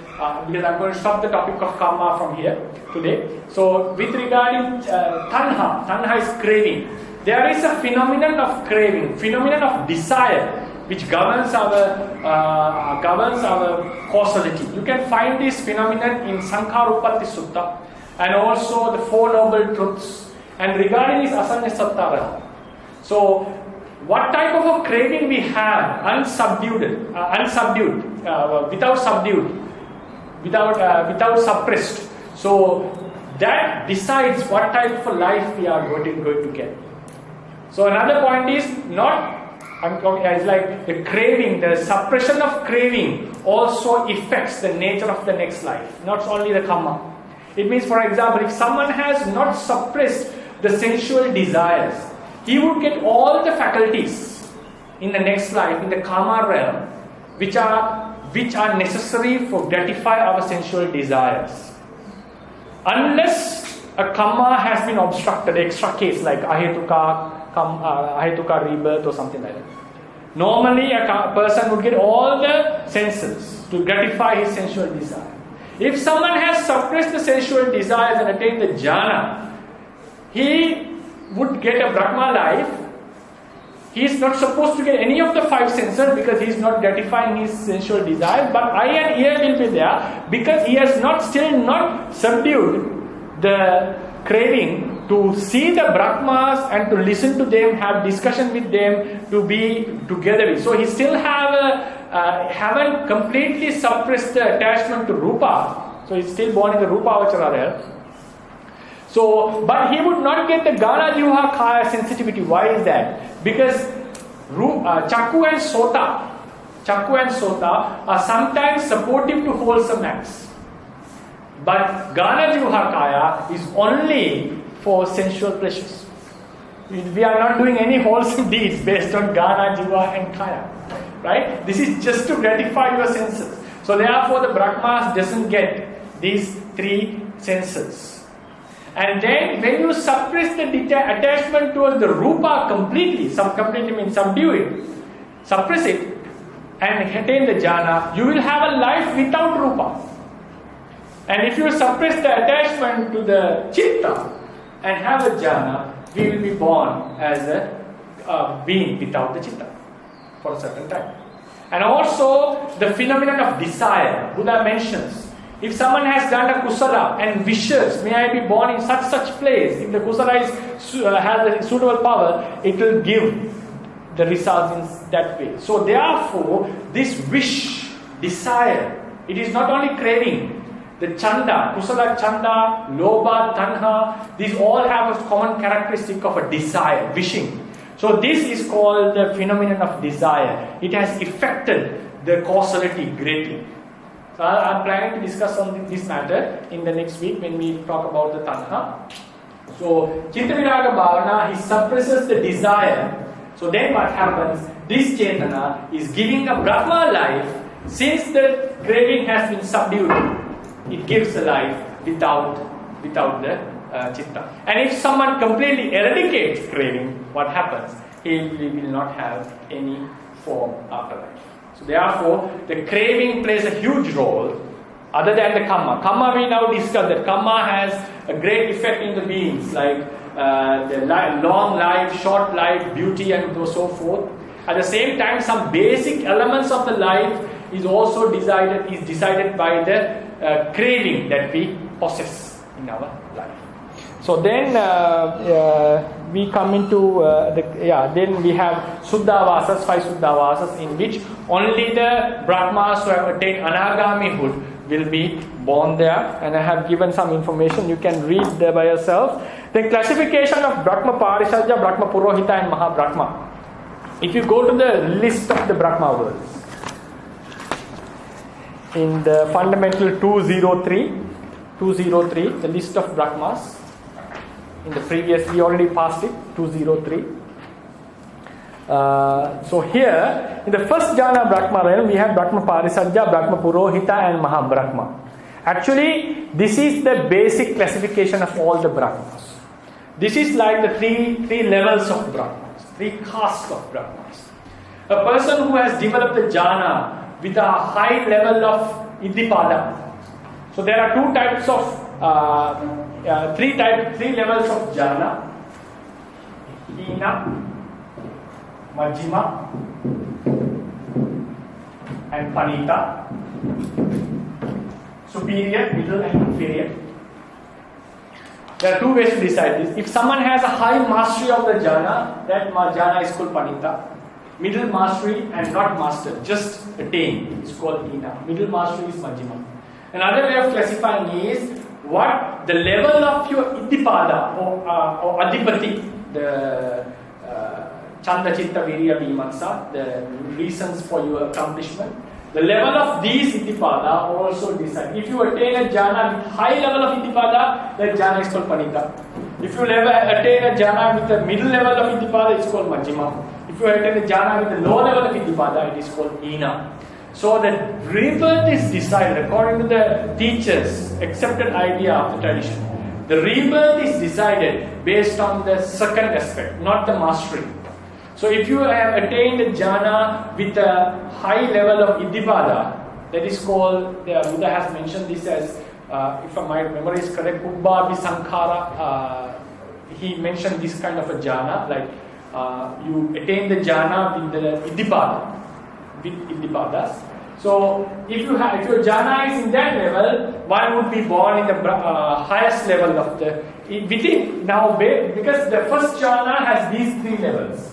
because I am going to stop the topic of karma from here today. So with regarding tanha is craving. there is a phenomenon of craving, phenomenon of desire, which governs our causality. You can find this phenomenon in Sankhara-Uppatti Sutta and also the Four Noble Truths, and regarding this Asanya Sattara. So, what type of a craving we have, without suppressed. So that decides what type of a life we are going to get. So another point is it's like the craving, the suppression of craving also affects the nature of the next life, not only the karma. It means, for example, if someone has not suppressed the sensual desires, he would get all the faculties in the next life, in the karma realm, which are necessary for gratify our sensual desires. Unless a karma has been obstructed, extra case like ahetuka rebirth or something like that. Normally, a person would get all the senses to gratify his sensual desire. If someone has suppressed the sensual desires and attained the jhana, he would get a Brahma life. He is not supposed to get any of the five senses because he is not gratifying his sensual desires, but eye and ear will be there because he has still not subdued the craving to see the Brahmas and to listen to them, have discussion with them, to be together with. So he still haven't completely suppressed the attachment to Rupa. So he's still born in the Rupa Avachara realm. So, but he would not get the Gana Jivha Kaya sensitivity. Why is that? Because Chakku and Sota are sometimes supportive to wholesome acts. But Gana Jivha Kaya is only for sensual pleasures. We are not doing any wholesome deeds based on Gana, Jiva and Kaya. Right? This is just to gratify your senses. So therefore the Brahmas doesn't get these three senses. And then when you suppress the attachment towards the Rupa completely means subdue it, suppress it and attain the jhana, you will have a life without Rupa. And if you suppress the attachment to the Chitta and have a jhana, we will be born as a being without the Chitta for a certain time. And also the phenomenon of desire, Buddha mentions. If someone has done a kusala and wishes, may I be born in such place, if the kusala has a suitable power, it will give the results in that way. So therefore, this wish, desire, it is not only craving. The chanda, kusala chanda, lobha, tanha, these all have a common characteristic of a desire, wishing. So this is called the phenomenon of desire. It has affected the causality greatly. So I am planning to discuss on this matter in the next week when we talk about the tanha. So Chitta Viraga Bhavana, he suppresses the desire. So then what happens? This Chetana is giving a Brahma life. Since the craving has been subdued, it gives a life without the Chitta. And if someone completely eradicates craving, what happens? He will not have any form afterlife. So therefore, the craving plays a huge role other than the karma. Karma, we now discussed that karma has a great effect in the beings, like long life, short life, beauty and so forth. At the same time, some basic elements of the life is also decided by the craving that we possess in our life. So then we come into then we have Suddhavasas, 5 Suddhavasas, in which only the Brahmas who have attained Anagamihood will be born there. And I have given some information, you can read there by yourself. The classification of Brahma Parisarja, Brahma Purohita and Mahabrahma. If you go to the list of the Brahma worlds, in the fundamental 203, the list of Brahmas, in the previous, we already passed it, 203. So here, in the first jhana Brahma realm, we have Brahma Parisarja, Brahma Purohita and Mahabrahma. Actually, this is the basic classification of all the Brahmas. This is like the three levels of Brahmas, 3 castes of Brahmas. A person who has developed the jhana with a high level of Iddhipada. So there are 2 types of 3 levels of jhana. Hina, Majjhima, and Panita. Superior, middle, and inferior. There are two ways to decide this. If someone has a high mastery of the jhana, that jhana is called Panita. Middle mastery and not master, just attain, is called Hina. Middle mastery is Majjhima. Another way of classifying is what the level of your Ittipada or Adhipati, the Chanda Chitta Virya Vimatsa, the reasons for your accomplishment. The level of these Ittipada also decide. If you attain a jhana with high level of Ittipada, that jhana is called Panita. If you attain a jhana with a middle level of Ittipada, it's called Majjhima. If you attain a jhana with a low level of Ittipada, it is called Hina. So the rebirth is decided according to the teachers' accepted idea of the tradition. The rebirth is decided based on the second aspect, not the mastery. So if you have attained a jhana with a high level of Ittipada, that is called, the Buddha has mentioned this as, if my memory is correct, Ubbhabi Sankhara, he mentioned this kind of a jhana, like you attain the jhana with the Ittipada, with Ittipadas. So if your jhana is in that level, one would be born in the highest level of the, within, now because the first jhana has these three levels.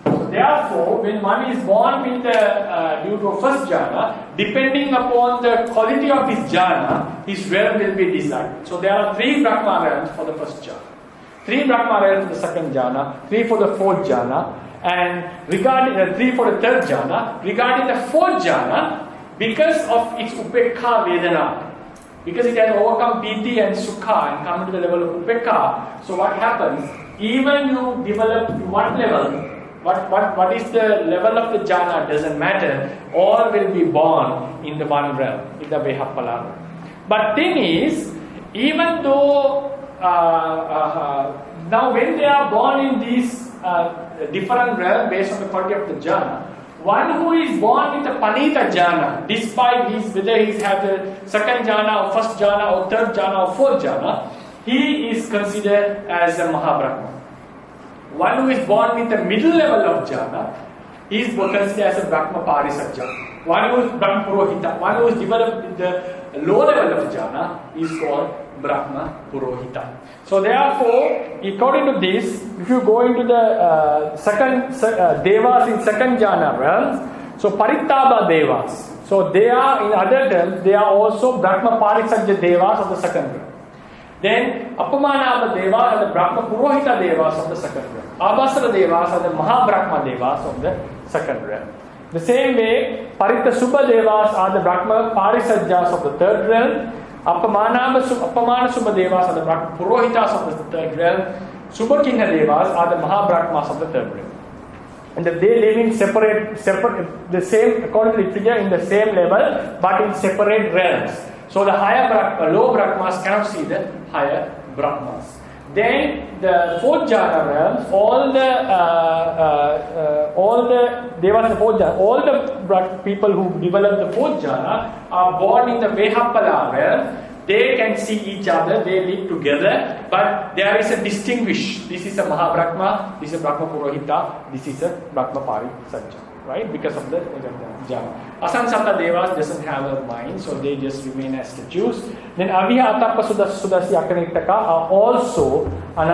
Therefore, when one is born with due to a first jhana, depending upon the quality of his jhana, his realm will be decided. So there are 3 Brahma realms for the first jhana, 3 Brahma realms for the second jhana, 3 for the fourth jhana, and regarding 3 for the third jhana. Regarding the fourth jhana, because of its Upekha Vedana, because it has overcome Piti and Sukha and come to the level of Upekha, so what happens? Even you develop one level, what is the level of the jhana doesn't matter, all will be born in the one realm, in the Vehappala realm. But thing is, even though now when they are born in these different realms based on the quality of the jhana, one who is born with a Panita jhana, despite whether he has the second jhana or first jhana or third jhana or fourth jhana, he is considered as a Mahabrahma. One who is born with a middle level of jhana, he is considered as a Brahma Parisajja. One who is Brahma Purohita, one who is developed with the low level of jhana is called Brahma Purohita. So therefore, according to this, if you go into the second devas in second jhana realms, so Parittaba devas, so they are, in other terms, they are also Brahma Parisajja devas of the second realm. Then Apamanaba devas are the Brahma Purohita devas of the second realm. Abhasra devas are the Mahabrahma devas of the second realm. The same way, Paritta Subha devas are the Brahma Parisajjas of the third realm. Apamana Subha devas are the Brahma Purohitas of the third realm. Subhakinha devas are the Mahabrahmas of the third realm. And they live in separate, the same, according to literature, in the same level, but in separate realms. So the low Brahmas cannot see the higher Brahmas. Then the fourth jhana realms, all the devas of fourth jhana, all the people who develop the fourth jhana are born in the Vehappala realm. They can see each other, they live together, but there is a distinguish. This is a Mahabrahma, this is a Brahma Purohita, this is a Brahma Parisajja, right? Because of the jhana. Asansata devas doesn't have a mind, so they just remain as statues. Then Aviha Atappa Sudasi Akanittaka are also where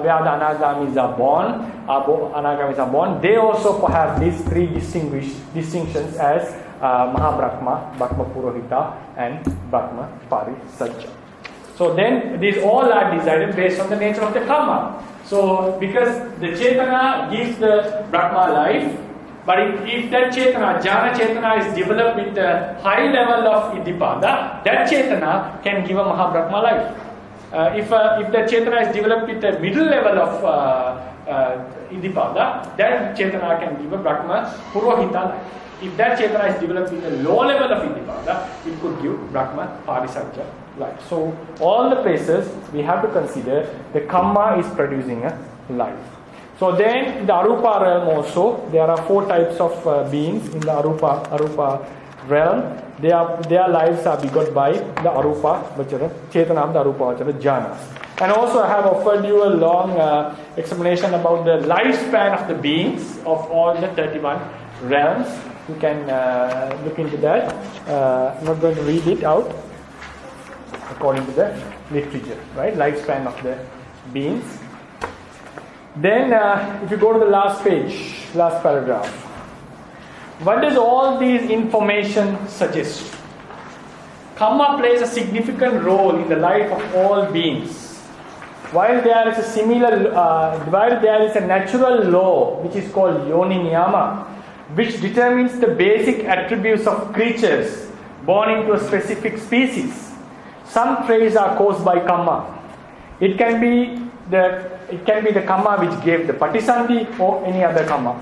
the Anagamis are born. They also have these 3 distinctions as Mahabrahma, Brahma Purohita, and Brahma Parisajja. So then these all are decided based on the nature of the karma. So because the Chetana gives the Brahma life, but if that Chetana, Jhana Chetana is developed with a high level of Ittipada, that Chetana can give a Mahabrahma life. If the Chetana is developed with a middle level of Ittipada, that Chetana can give a Brahma Purohita life. If that Chetana is developed with a low level of Ittipada, it could give Brahma Parisajja life. So all the places we have to consider the karma is producing a life. So then in the Arupa realm also, there are 4 types of beings in the Arupa realm, their lives are begot by the Arupa Vachara, Chetanam, the Arupa Vachara, jhanas. And also I have offered you a long explanation about the lifespan of the beings of all the 31 realms. You can look into that. I'm not going to read it out according to the literature, right? Lifespan of the beings. Then if you go to the last page, last paragraph. What does all these information suggest? Karma plays a significant role in the life of all beings. While there is a natural law which is called Yoni Niyama, which determines the basic attributes of creatures born into a specific species, some traits are caused by karma. It can be the karma which gave the patisandhi or any other karma.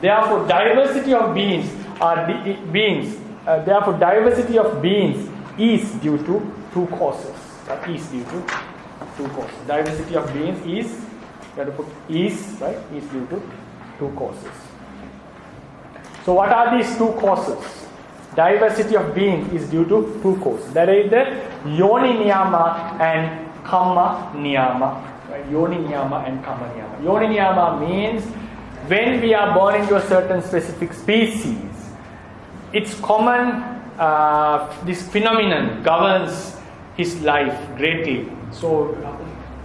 Therefore, diversity of beings is due to two causes. Diversity of beings is, you have to put is, right? Is due to two causes. So what are these two causes? Diversity of beings is due to two causes. That is the Yoni Niyama and Kamma Niyama. Right? Yoni Niyama and Kamma Niyama. Yoni Niyama means when we are born into a certain specific species, it's common, this phenomenon governs his life greatly. So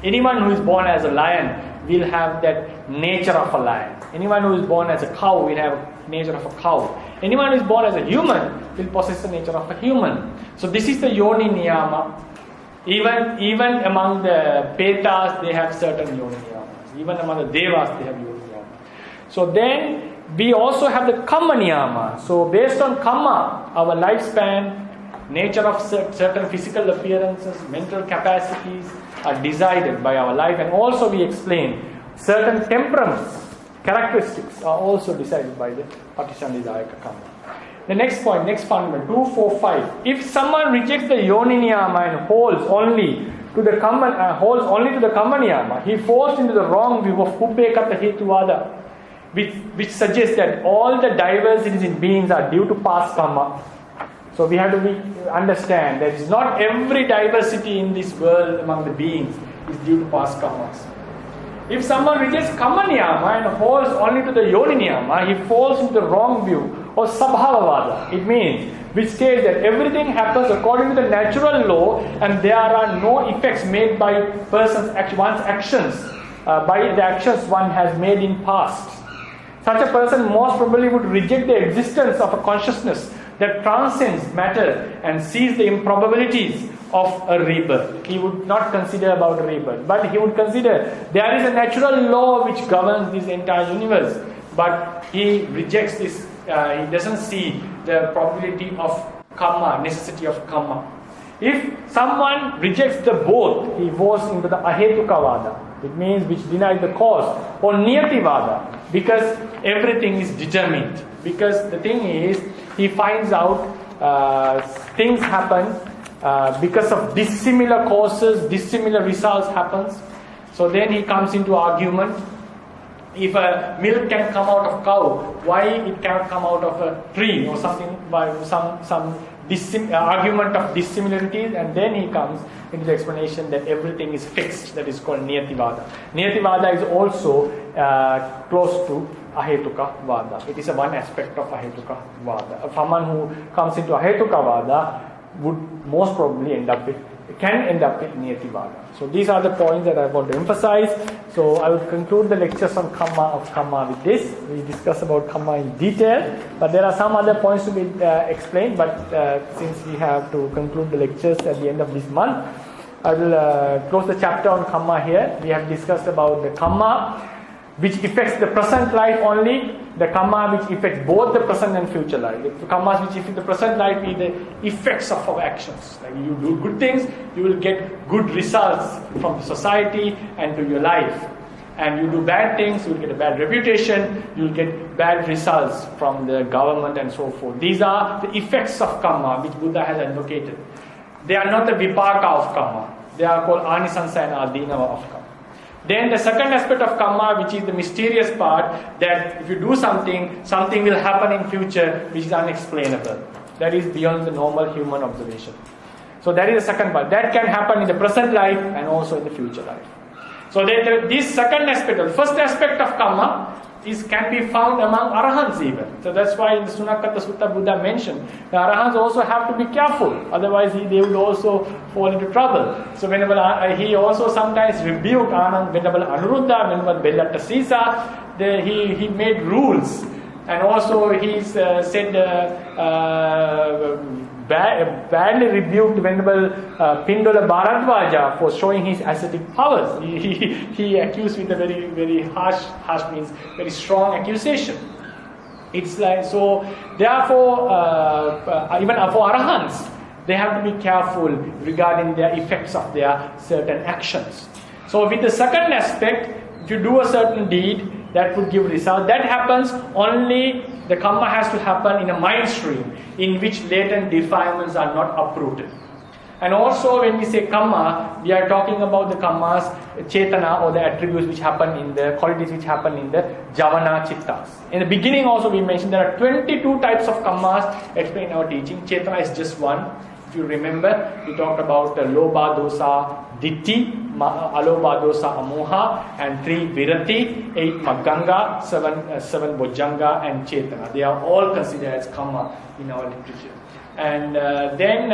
anyone who is born as a lion will have that nature of a lion. Anyone who is born as a cow will have nature of a cow. Anyone who is born as a human will possess the nature of a human. So this is the Yoni Niyama. Even among the Petas, they have certain Yoni Niyamas. Even among the Devas, they have Yoni Niyama. So then we also have the Kamma Niyama. So based on Kamma, our lifespan, nature of certain physical appearances, mental capacities are decided by our life. And also we explain certain temperaments, characteristics are also decided by the Patisandhidayaka Kamma. The next point, next fundamental, 245. If someone rejects the Yoni Niyama and holds only to the Kamma Niyama, he falls into the wrong view of Kubbekata Hetuvada, which suggests that all the diversities in beings are due to past karma. So we have to understand that it's not every diversity in this world among the beings is due to past karmas. If someone rejects Kamma Niyama and holds only to the Yoni Niyama, he falls into the wrong view of Sabhavavada. It means, which states that everything happens according to the natural law and there are no effects made by one's actions, by the actions one has made in past. Such a person most probably would reject the existence of a consciousness that transcends matter and sees the improbabilities of a rebirth. He would not consider about a rebirth, but he would consider there is a natural law which governs this entire universe, but he rejects this. He doesn't see the probability of karma, necessity of karma. If someone rejects the both, he goes into the Ahetukavada. It means which denies the cause, or Niyativada, because everything is determined. Because the thing is, he finds out things happen because of dissimilar causes, dissimilar results happens. So then he comes into argument. If a milk can come out of cow, why it cannot come out of a tree or something, by some argument of dissimilarities, and then he comes into the explanation that everything is fixed. That is called Niyativada. Niyativada is also close to Ahetuka Vada. It is one aspect of Ahetuka Vada. Someone who comes into Ahetuka Vada would most probably can end up with Niyativada. So these are the points that I want to emphasize. So I will conclude the lectures on Kamma with this. We discuss about Kamma in detail, but there are some other points to be explained. But since we have to conclude the lectures at the end of this month, I will close the chapter on Kamma here. We have discussed about the Kamma which affects the present life only, the karma which affects both the present and future life. The karmas which affect the present life is the effects of our actions. Like you do good things, you will get good results from the society and to your life. And you do bad things, you will get a bad reputation, you will get bad results from the government and so forth. These are the effects of karma which Buddha has advocated. They are not the vipaka of karma. They are called anisansa and adinava of karma. Then the second aspect of karma, which is the mysterious part, that if you do something, something will happen in future which is unexplainable. That is beyond the normal human observation. So that is the second part. That can happen in the present life and also in the future life. So this second aspect, the first aspect of karma, can be found among Arahants even. So that's why in the Sunakata Sutta Buddha mentioned the Arahants also have to be careful, otherwise they would also fall into trouble. So whenever he also sometimes rebuked Venerable Anuruddha, Venerable Bellatta Sisa, he made rules, and also he said badly rebuked Venerable Pindola Bharadwaja for showing his ascetic powers. He accused with a very, very harsh means very strong accusation. It's like, so therefore, even for Arahants, they have to be careful regarding the effects of their certain actions. So with the second aspect, if you do a certain deed, that would give result. That happens only, the karma has to happen in a mind stream in which latent defilements are not uprooted. And also when we say karma, we are talking about the karmas, chetana, or the attributes which happen in the qualities which happen in the javana chittas. In the beginning also we mentioned there are 22 types of karmas explained in our teaching. Chetana is just one. If you remember, we talked about the lobha dosa ditti, alobha dosa amoha, and 3 virati, 8 maganga, 7 bojjanga, and chetana. They are all considered as karma in our literature. And then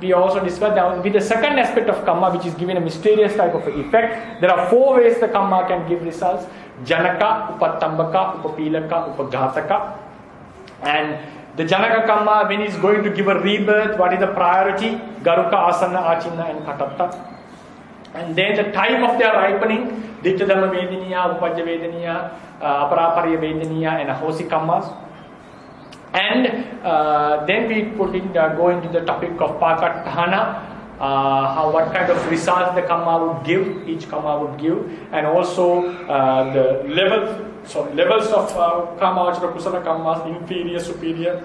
we also discussed that with the second aspect of karma, which is given a mysterious type of effect, there are 4 ways the karma can give results: janaka, upatambaka, upapilaka, upaghataka. And the janaka karma, when it's going to give a rebirth, what is the priority? Garuka, asana, achinna, and katatta. And then the time of their ripening, Dittha Dhamma Vedaniya, Upajja Vedaniya, Aparapariya Vedaniya, and Ahosi karmas. And then we go into the topic of Pakatthana, what kind of results the karma would give, each karma would give, and also the levels of karma, achara kusala karmas, inferior, superior,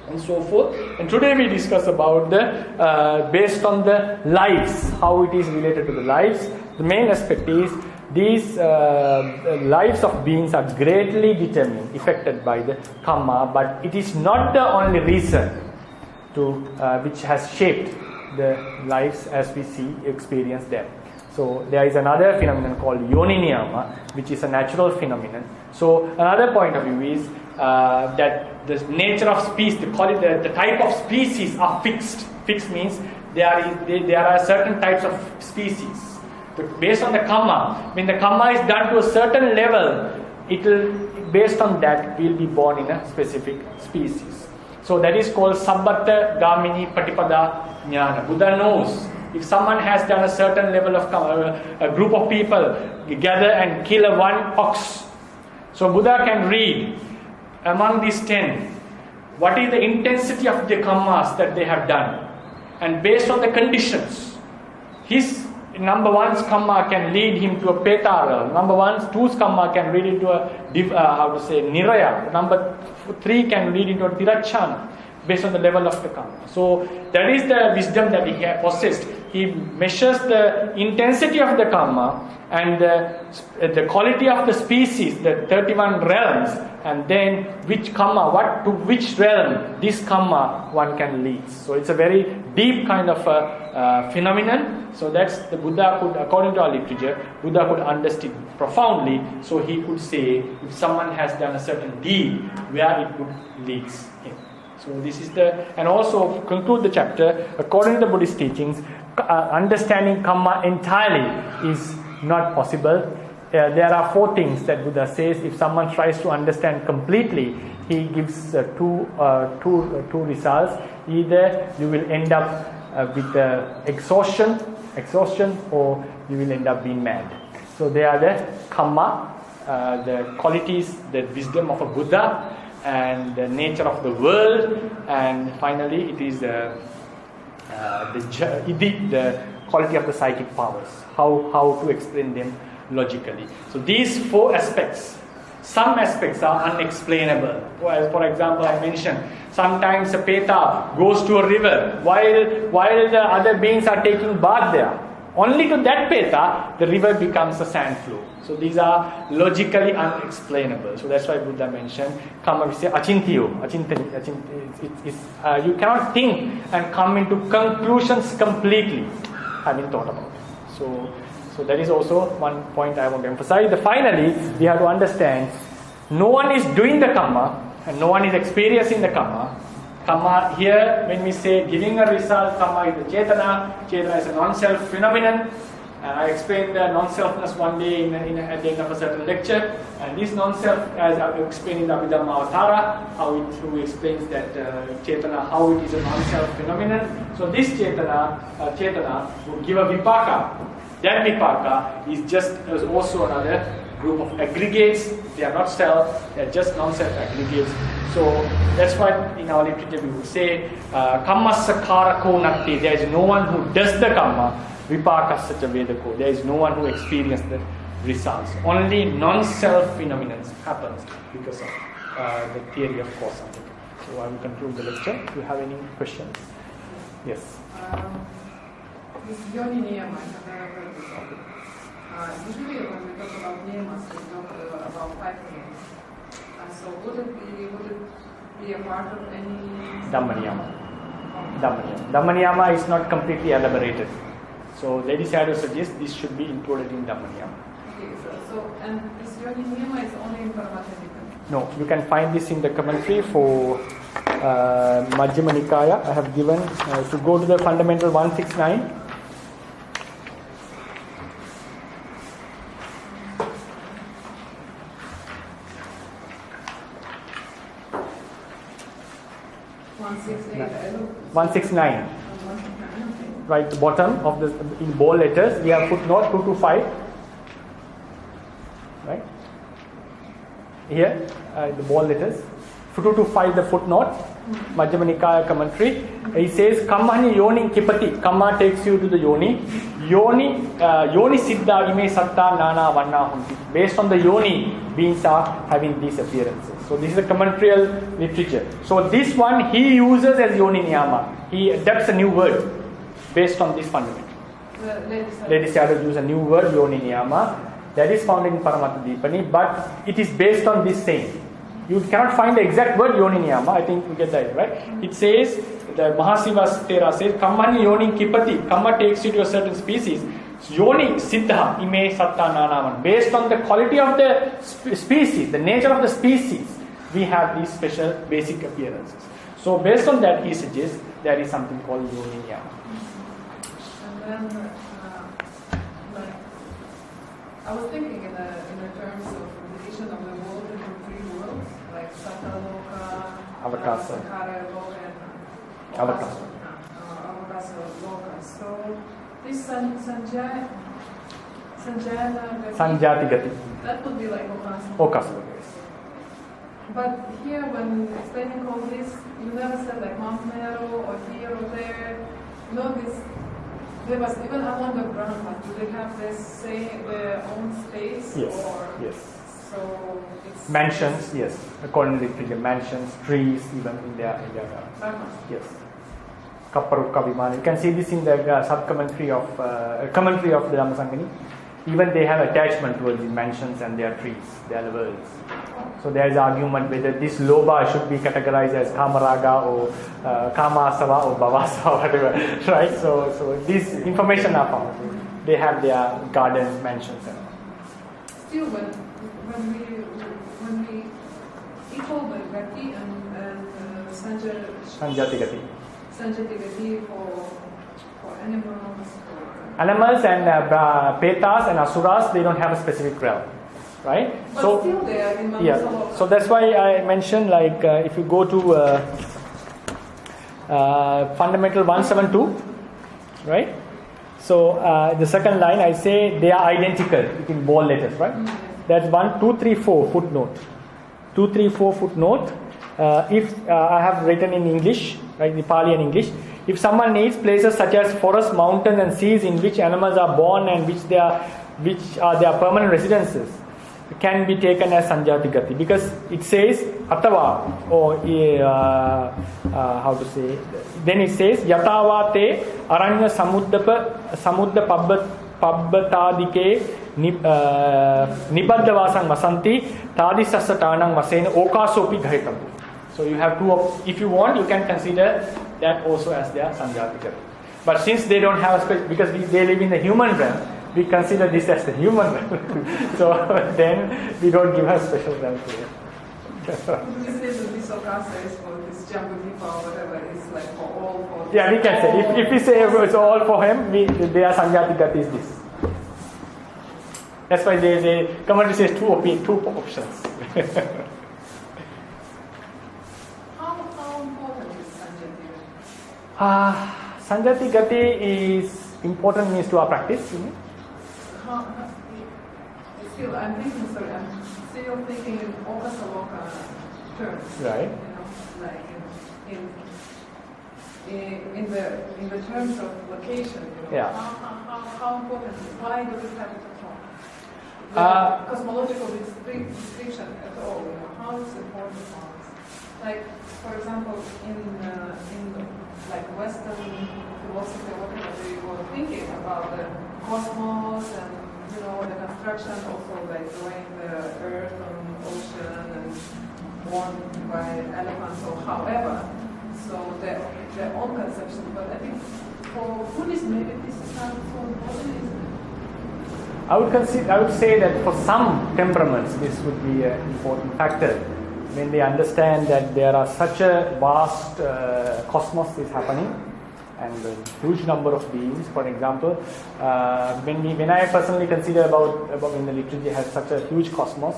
and so forth. And today we discuss about the based on the lives, how it is related to the lives. The main aspect is these lives of beings are greatly determined, affected by the karma, but it is not the only reason to which has shaped the lives as we experience them. So there is another phenomenon called yoni niyama, which is a natural phenomenon. So another point of view is that the nature of species, the type of species are fixed. Fixed means there are certain types of species. Based on the karma, when the karma is done to a certain level, it will, based on that, we will be born in a specific species. So that is called Sabbatta Gamini Patipada Jnana. Buddha knows if someone has done a certain level of karma, a group of people gather and kill one ox. So Buddha can read among these 10 what is the intensity of the karmas that they have done, and based on the conditions, his number 1's karma can lead him to a petara. Number 2's karma can lead into a niraya. Number 3 can lead into a tirachana, based on the level of the karma. So that is the wisdom that he possessed. He measures the intensity of the karma and the quality of the species, the 31 realms, and then which karma, to which realm this karma one can lead. So it's a very deep kind of phenomenon. So that's the Buddha could, according to our literature, Buddha could understand profoundly. So he could say if someone has done a certain deed, where it would lead him. So this is and also conclude the chapter. According to the Buddhist teachings, understanding karma entirely is not possible. There are 4 things that Buddha says. If someone tries to understand completely, he gives two results. Either you will end up with exhaustion, or you will end up being mad. So they are the karma, the qualities, the wisdom of a Buddha, and the nature of the world, and finally it is the quality of the psychic powers, how to explain them logically. So these 4 aspects, some aspects are unexplainable. Well, for example, I mentioned sometimes a peta goes to a river while the other beings are taking bath there, Only to that peta, the river becomes a sand flow. So these are logically unexplainable. So that's why Buddha mentioned, karma we say achintyo. You cannot think and come into conclusions completely, having thought about it. So that is also one point I want to emphasize. Finally, we have to understand, no one is doing the karma and no one is experiencing the karma. Karma here, when we say giving a result, karma is the chetana. Chetana is a non-self phenomenon. And I explained the non-selfness one day at the end of a certain lecture. And this non-self, as I explained in the Abhidhamma-avatara, how it explains that chetana, how it is a non-self phenomenon. So this chetana would give a vipaka. That vipaka is also another group of aggregates. They are not self, they are just non-self aggregates. So that's why in our literature we would say kammasya karako natti. There is no one who does the karma, vipakasya cha vedako. There is no one who experiences the results. Only non-self phenomena happens because of the theory of cause and effect. So I will conclude the lecture. Do you have any questions? Yes. This yoni niyama, usually when we talk about niyamas, we talk about 5 niyamas. So would it be a part of any Dhamma-niyama. Dhamma-niyama is not completely elaborated. So Lady Sayadaw suggests this should be included in Dhamma-niyama. Okay, so and this yoni niyama is only in Paramattha-nikaya? No, you can find this in the commentary for Majjhima Nikaya. I have given, if you go to the Fundamental 169, One six nine. right, the bottom of the in bold letters we have footnote 225, right here, the bold letters 225, the footnote, Majjhima Nikaya commentary. He says kammani yoni kipati. Kamma takes you to the yoni. Yoni siddha ime satta nana vanna hunti. Based on the yoni, beings are having these appearances. So this is the commentarial literature. So this one he uses as yoni niyama. He adapts a new word based on this fundament. Lady Sayadaw uses a new word, yoni niyama, that is found in Paramattha Dipani, but it is based on this saying. You cannot find the exact word yoni niyama. I think we get that right. It says, the Mahasiva Thera says, kammani yoni kipati. Kamma takes you to a certain species. Yoni siddha ime satta nanavan. Based on the quality of the species, the nature of the species, we have these special basic appearances. So based on that, he suggests there is something called yoni niyama. And then, I was thinking in the terms of division of the world into 3 worlds, like Sattva Loka, Avakasa. Sankhara Loka, and Avakasa. Avakasa Loka. So this Sanjati gati. that would be like Okasa. Okasa, yes. But here, when explaining all this, you never said like Mount Meru or here or there. You know, there was even among the Brahmas, do they have their own space? Yes, or, yes. So it's Mansions, yes. According to literature, mansions, trees, even in their Brahmas. yes. Kapparukka Vimana. You can see this in the sub-commentary of commentary of the Dhammasangani. Even they have attachment towards the mansions and their trees, their worlds. So there is argument whether this loba should be categorized as kamaraga or kamasava or bhavasava or whatever, right? So these information are found. They have their gardens, mansions, and all. Still, when we equal the gati and Sanjati gati. Sanjati gati for animals. Animals and petas and asuras, they don't have a specific realm, right? But so still they are in yeah. Manasaloka. So that's why I mentioned, like if you go to Fundamental 172, right? So the second line, I say they are identical in bold letters, right? That's 1, 2, 3, 4 footnote. 2, 3, 4 footnote. If I have written in English, right, the Pali and English. If someone needs places such as forests, mountains, and seas in which animals are born and which are their permanent residences, can be taken as Sanjati Gati because it says Atava or how to say, then it says Yatavate Aranya Samudda Pabbatadike Nibaddhavasang Vasanti Tadisasatanang Vasena Okasopi Ghaitam. So you have two if you want, you can consider that also as their Sanjati Gati. But since they don't have because they live in the human realm, we consider this as the human realm. So then we don't give a special realm to it. This is this Okasa is for this Jambudipa or whatever, it's like for all. Yeah, we can say. If we say it's all for him, they are Sanjati Gati is this. That's why they commonly says two options. How important is Sanjati Gati? Sanjati Gati is important means to our practice. You mean? Still, I'm still thinking in Okasaloka terms. Right. You know, like in the terms of location. You know, Yeah. How important is it? Why do we have it at all? Cosmological description at all. You know, how is important for us? Like, for example, in like Western philosophy, whatever they were thinking about the cosmos and the construction, also like drawing the earth and ocean and born by elephants or however. So their own conception. But I think for Buddhism, maybe this is not so important, is it? I would say that for some temperaments, this would be an important factor. When they understand that there are such a vast cosmos is happening and a huge number of beings. For example, when I personally consider about in the literature has such a huge cosmos,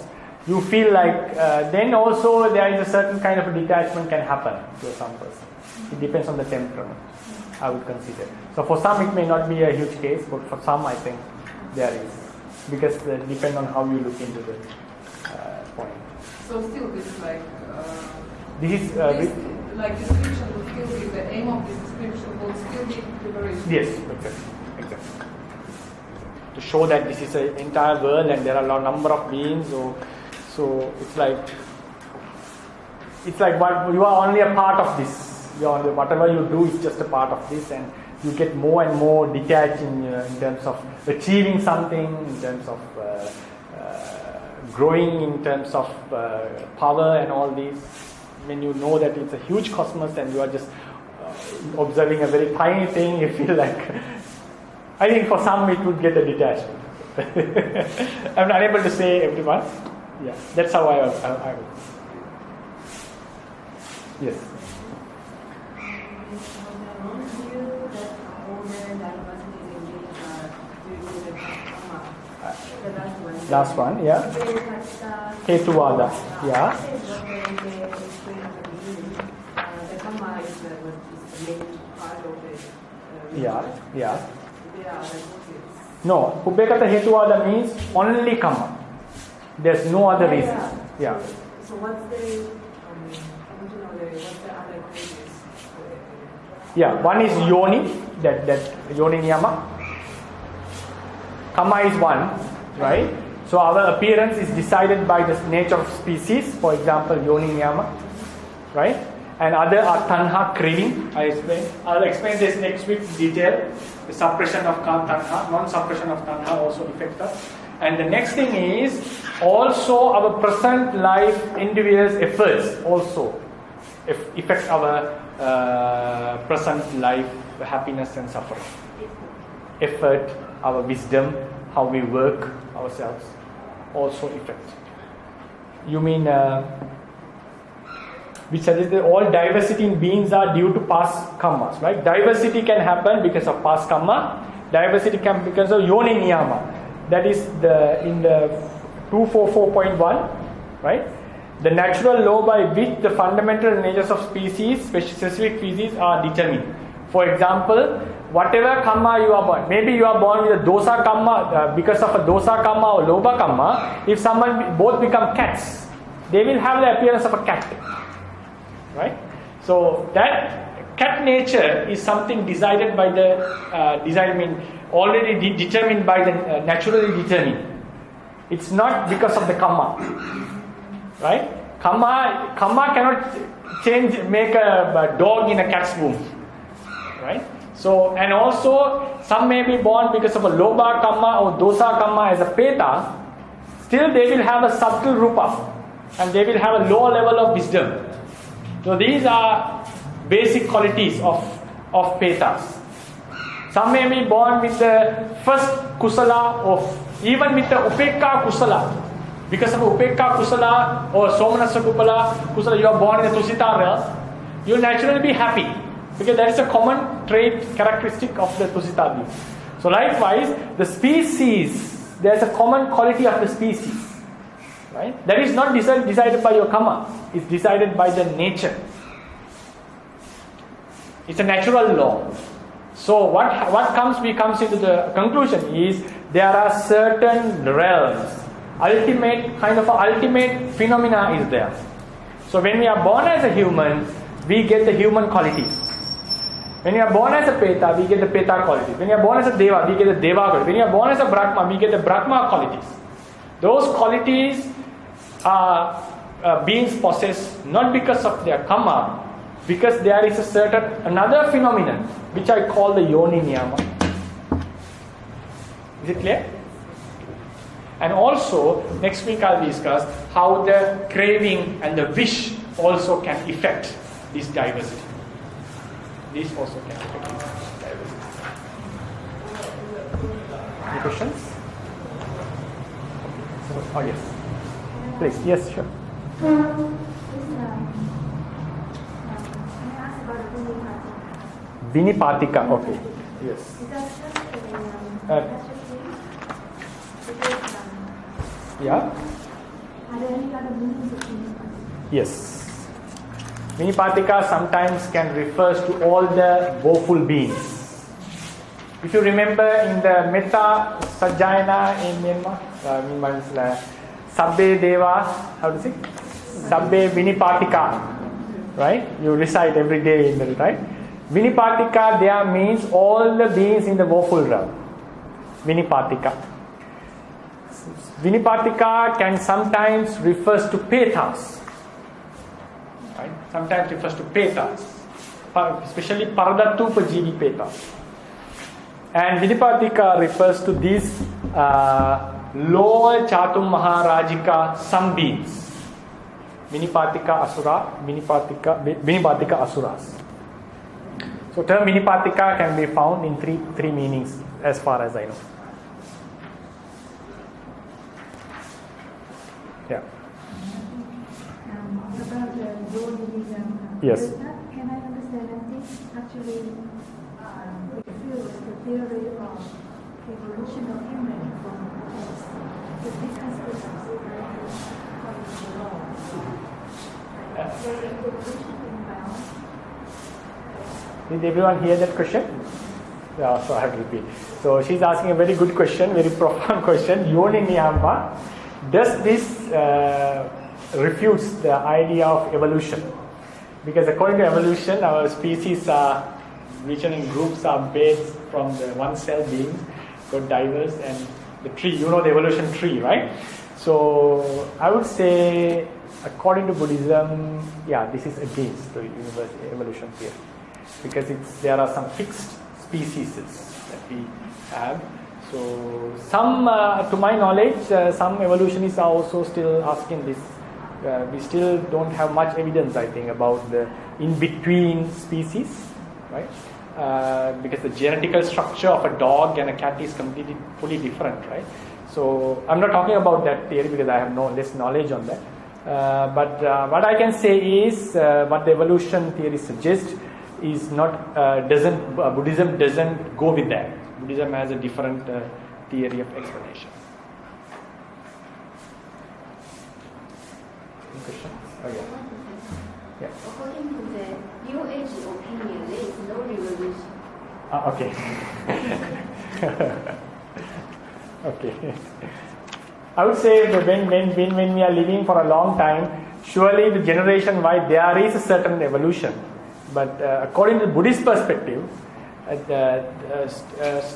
you feel like then also there is a certain kind of a detachment can happen to some person. It depends on the temperament, I would consider. So for some it may not be a huge case, but for some I think there is, because it depends on how you look into the point. So still this is like this is like description will still be the aim of this description will still be liberation. Yes, exactly. To show that this is an entire world and there are a number of beings, so it's like what you are only a part of this. Whatever you do is just a part of this, and you get more and more detached in terms of achieving something, in terms of growing, in terms of power and all these. When you know that it's a huge cosmos and you are just observing a very tiny thing, you feel like, I think for some it would get a detachment. I'm unable to say everyone. Yeah, that's how I would. Yes. Last one, yeah. Hetuvada, yeah. Yeah. No, Pubbekata Hetuvada means only karma. There's no other reason. Yeah. So what's the other causes? Yeah, one is yoni, that yoni niyama. Karma is one, right? So our appearance is decided by the nature of species, for example, yoni niyama, right? And other are tanha, craving. I'll explain this next week in detail. The suppression of tanha, non-suppression of tanha also affects us. And the next thing is also our present life individual's efforts also affect our present life happiness and suffering. Effort, our wisdom, how we work ourselves also affect. You mean which suggests that all diversity in beings are due to past karmas, right? Diversity can happen because of past karma. Diversity can be because of yoni niyama. That is in the 244.1, right? The natural law by which the fundamental natures of species, specific species, are determined. For example, whatever karma you are born, maybe you are born with a dosa karma, because of a dosa karma or lobha karma, if someone both become cats, they will have the appearance of a cat, right? So that cat nature is something decided by the already determined by the naturally determined. It's not because of the karma, right? Karma cannot make a dog in a cat's womb, right? So, and also some may be born because of a lobha karma or dosa karma as a peta. Still, they will have a subtle rupa, and they will have a lower level of wisdom. So these are basic qualities of petas. Some may be born with the first kusala of, even with the upekka kusala. Because of upekka kusala or somanasa kusala, you are born in the tusita realm, you will naturally be happy. Because that is a common trait, characteristic of the tusita being. So likewise, the species, there is a common quality of the species. Right? That is not decided by your karma. It's decided by the nature. It's a natural law. So what comes into the conclusion is there are certain realms. Ultimate phenomena is there. So when we are born as a human, we get the human qualities. When you are born as a peta, we get the peta qualities. When you are born as a deva, we get the deva qualities. When you are born as a brahma, we get the brahma qualities. Those qualities are beings possess not because of their karma, because there is another phenomenon which I call the yoni niyama. Is it clear? And also, next week I'll discuss how the craving and the wish also can affect this diversity. These also can affect this diversity. Any questions? Oh yes. Please, yes, sure. Can I ask about Vinipatika, okay. Yes. Is that just a Yeah? Are there any other meanings of Vinipatika? Yes. Vinipatika sometimes can refer to all the woeful beings. If you remember in the Metta Sajjayana in Myanmar, Sabbe Deva, how to say? Sabbe Vinipatika, right? You recite every day in the, right? Vinipatika there means all the beings in the woeful realm. Vinipatika. Vinipatika can sometimes refers to petas. Right? Sometimes refers to petas. Especially Paradatupajivi petas. And Vinipatika refers to these lower Chatum Maharajika some beings. Vinipatika Asura, Vinipatika Asuras. So term Vinipatika can be found in three meanings as far as I know. Yeah. About the Yonism. Yes. Can I understand that this actually refutes the theory of evolution of human from past? Because this has been considered according to the law. Where evolution came about. Did everyone hear that question? Yeah, so I have to repeat. So she's asking a very good question, very profound question. Yoni Niyama. Does this refutes the idea of evolution? Because according to evolution, our species are region in groups are based from the one cell beings, got diverse, and the tree, you know the evolution tree, right? So I would say, according to Buddhism, yeah, this is against the universe evolution theory, because there are some fixed species that we have. So some, to my knowledge, some evolutionists are also still asking this. We still don't have much evidence, I think, about the in-between species, right? Because the genetical structure of a dog and a cat is completely, fully different, right? So I'm not talking about that theory because I have less knowledge on that. But what I can say is what the evolution theory suggests is not Buddhism doesn't go with that. Buddhism has a different theory of explanation. Any questions? Oh, yeah. According to the New Age opinion, there is no revolution. Okay. Okay. I would say that when we are living for a long time, surely the generation wise there is a certain evolution. But according to the Buddhist perspective,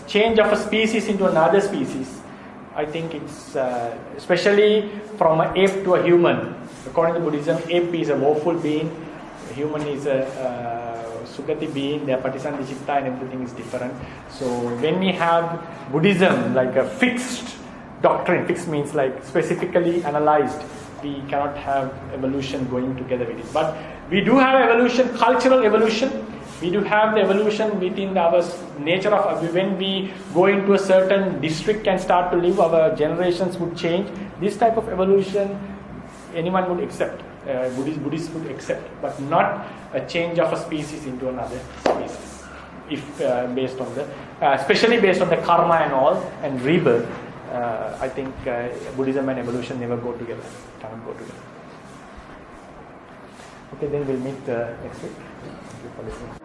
change of a species into another species I think it's especially from an ape to a human. According to Buddhism, ape is a woeful being, human is a Sugati being, their Patisandhi Chitta and everything is different. So when we have Buddhism like a fixed doctrine, fixed means like specifically analyzed, we cannot have evolution going together with it. But we do have evolution, cultural evolution. We do have the evolution within our nature of when we go into a certain district and start to live, our generations would change. This type of evolution anyone would accept, Buddhists would accept, but not a change of a species into another species. If based on the, especially based on the karma and all and rebirth, I think Buddhism and evolution never go together, cannot go together. Okay, then we'll meet next week. Thank you for listening.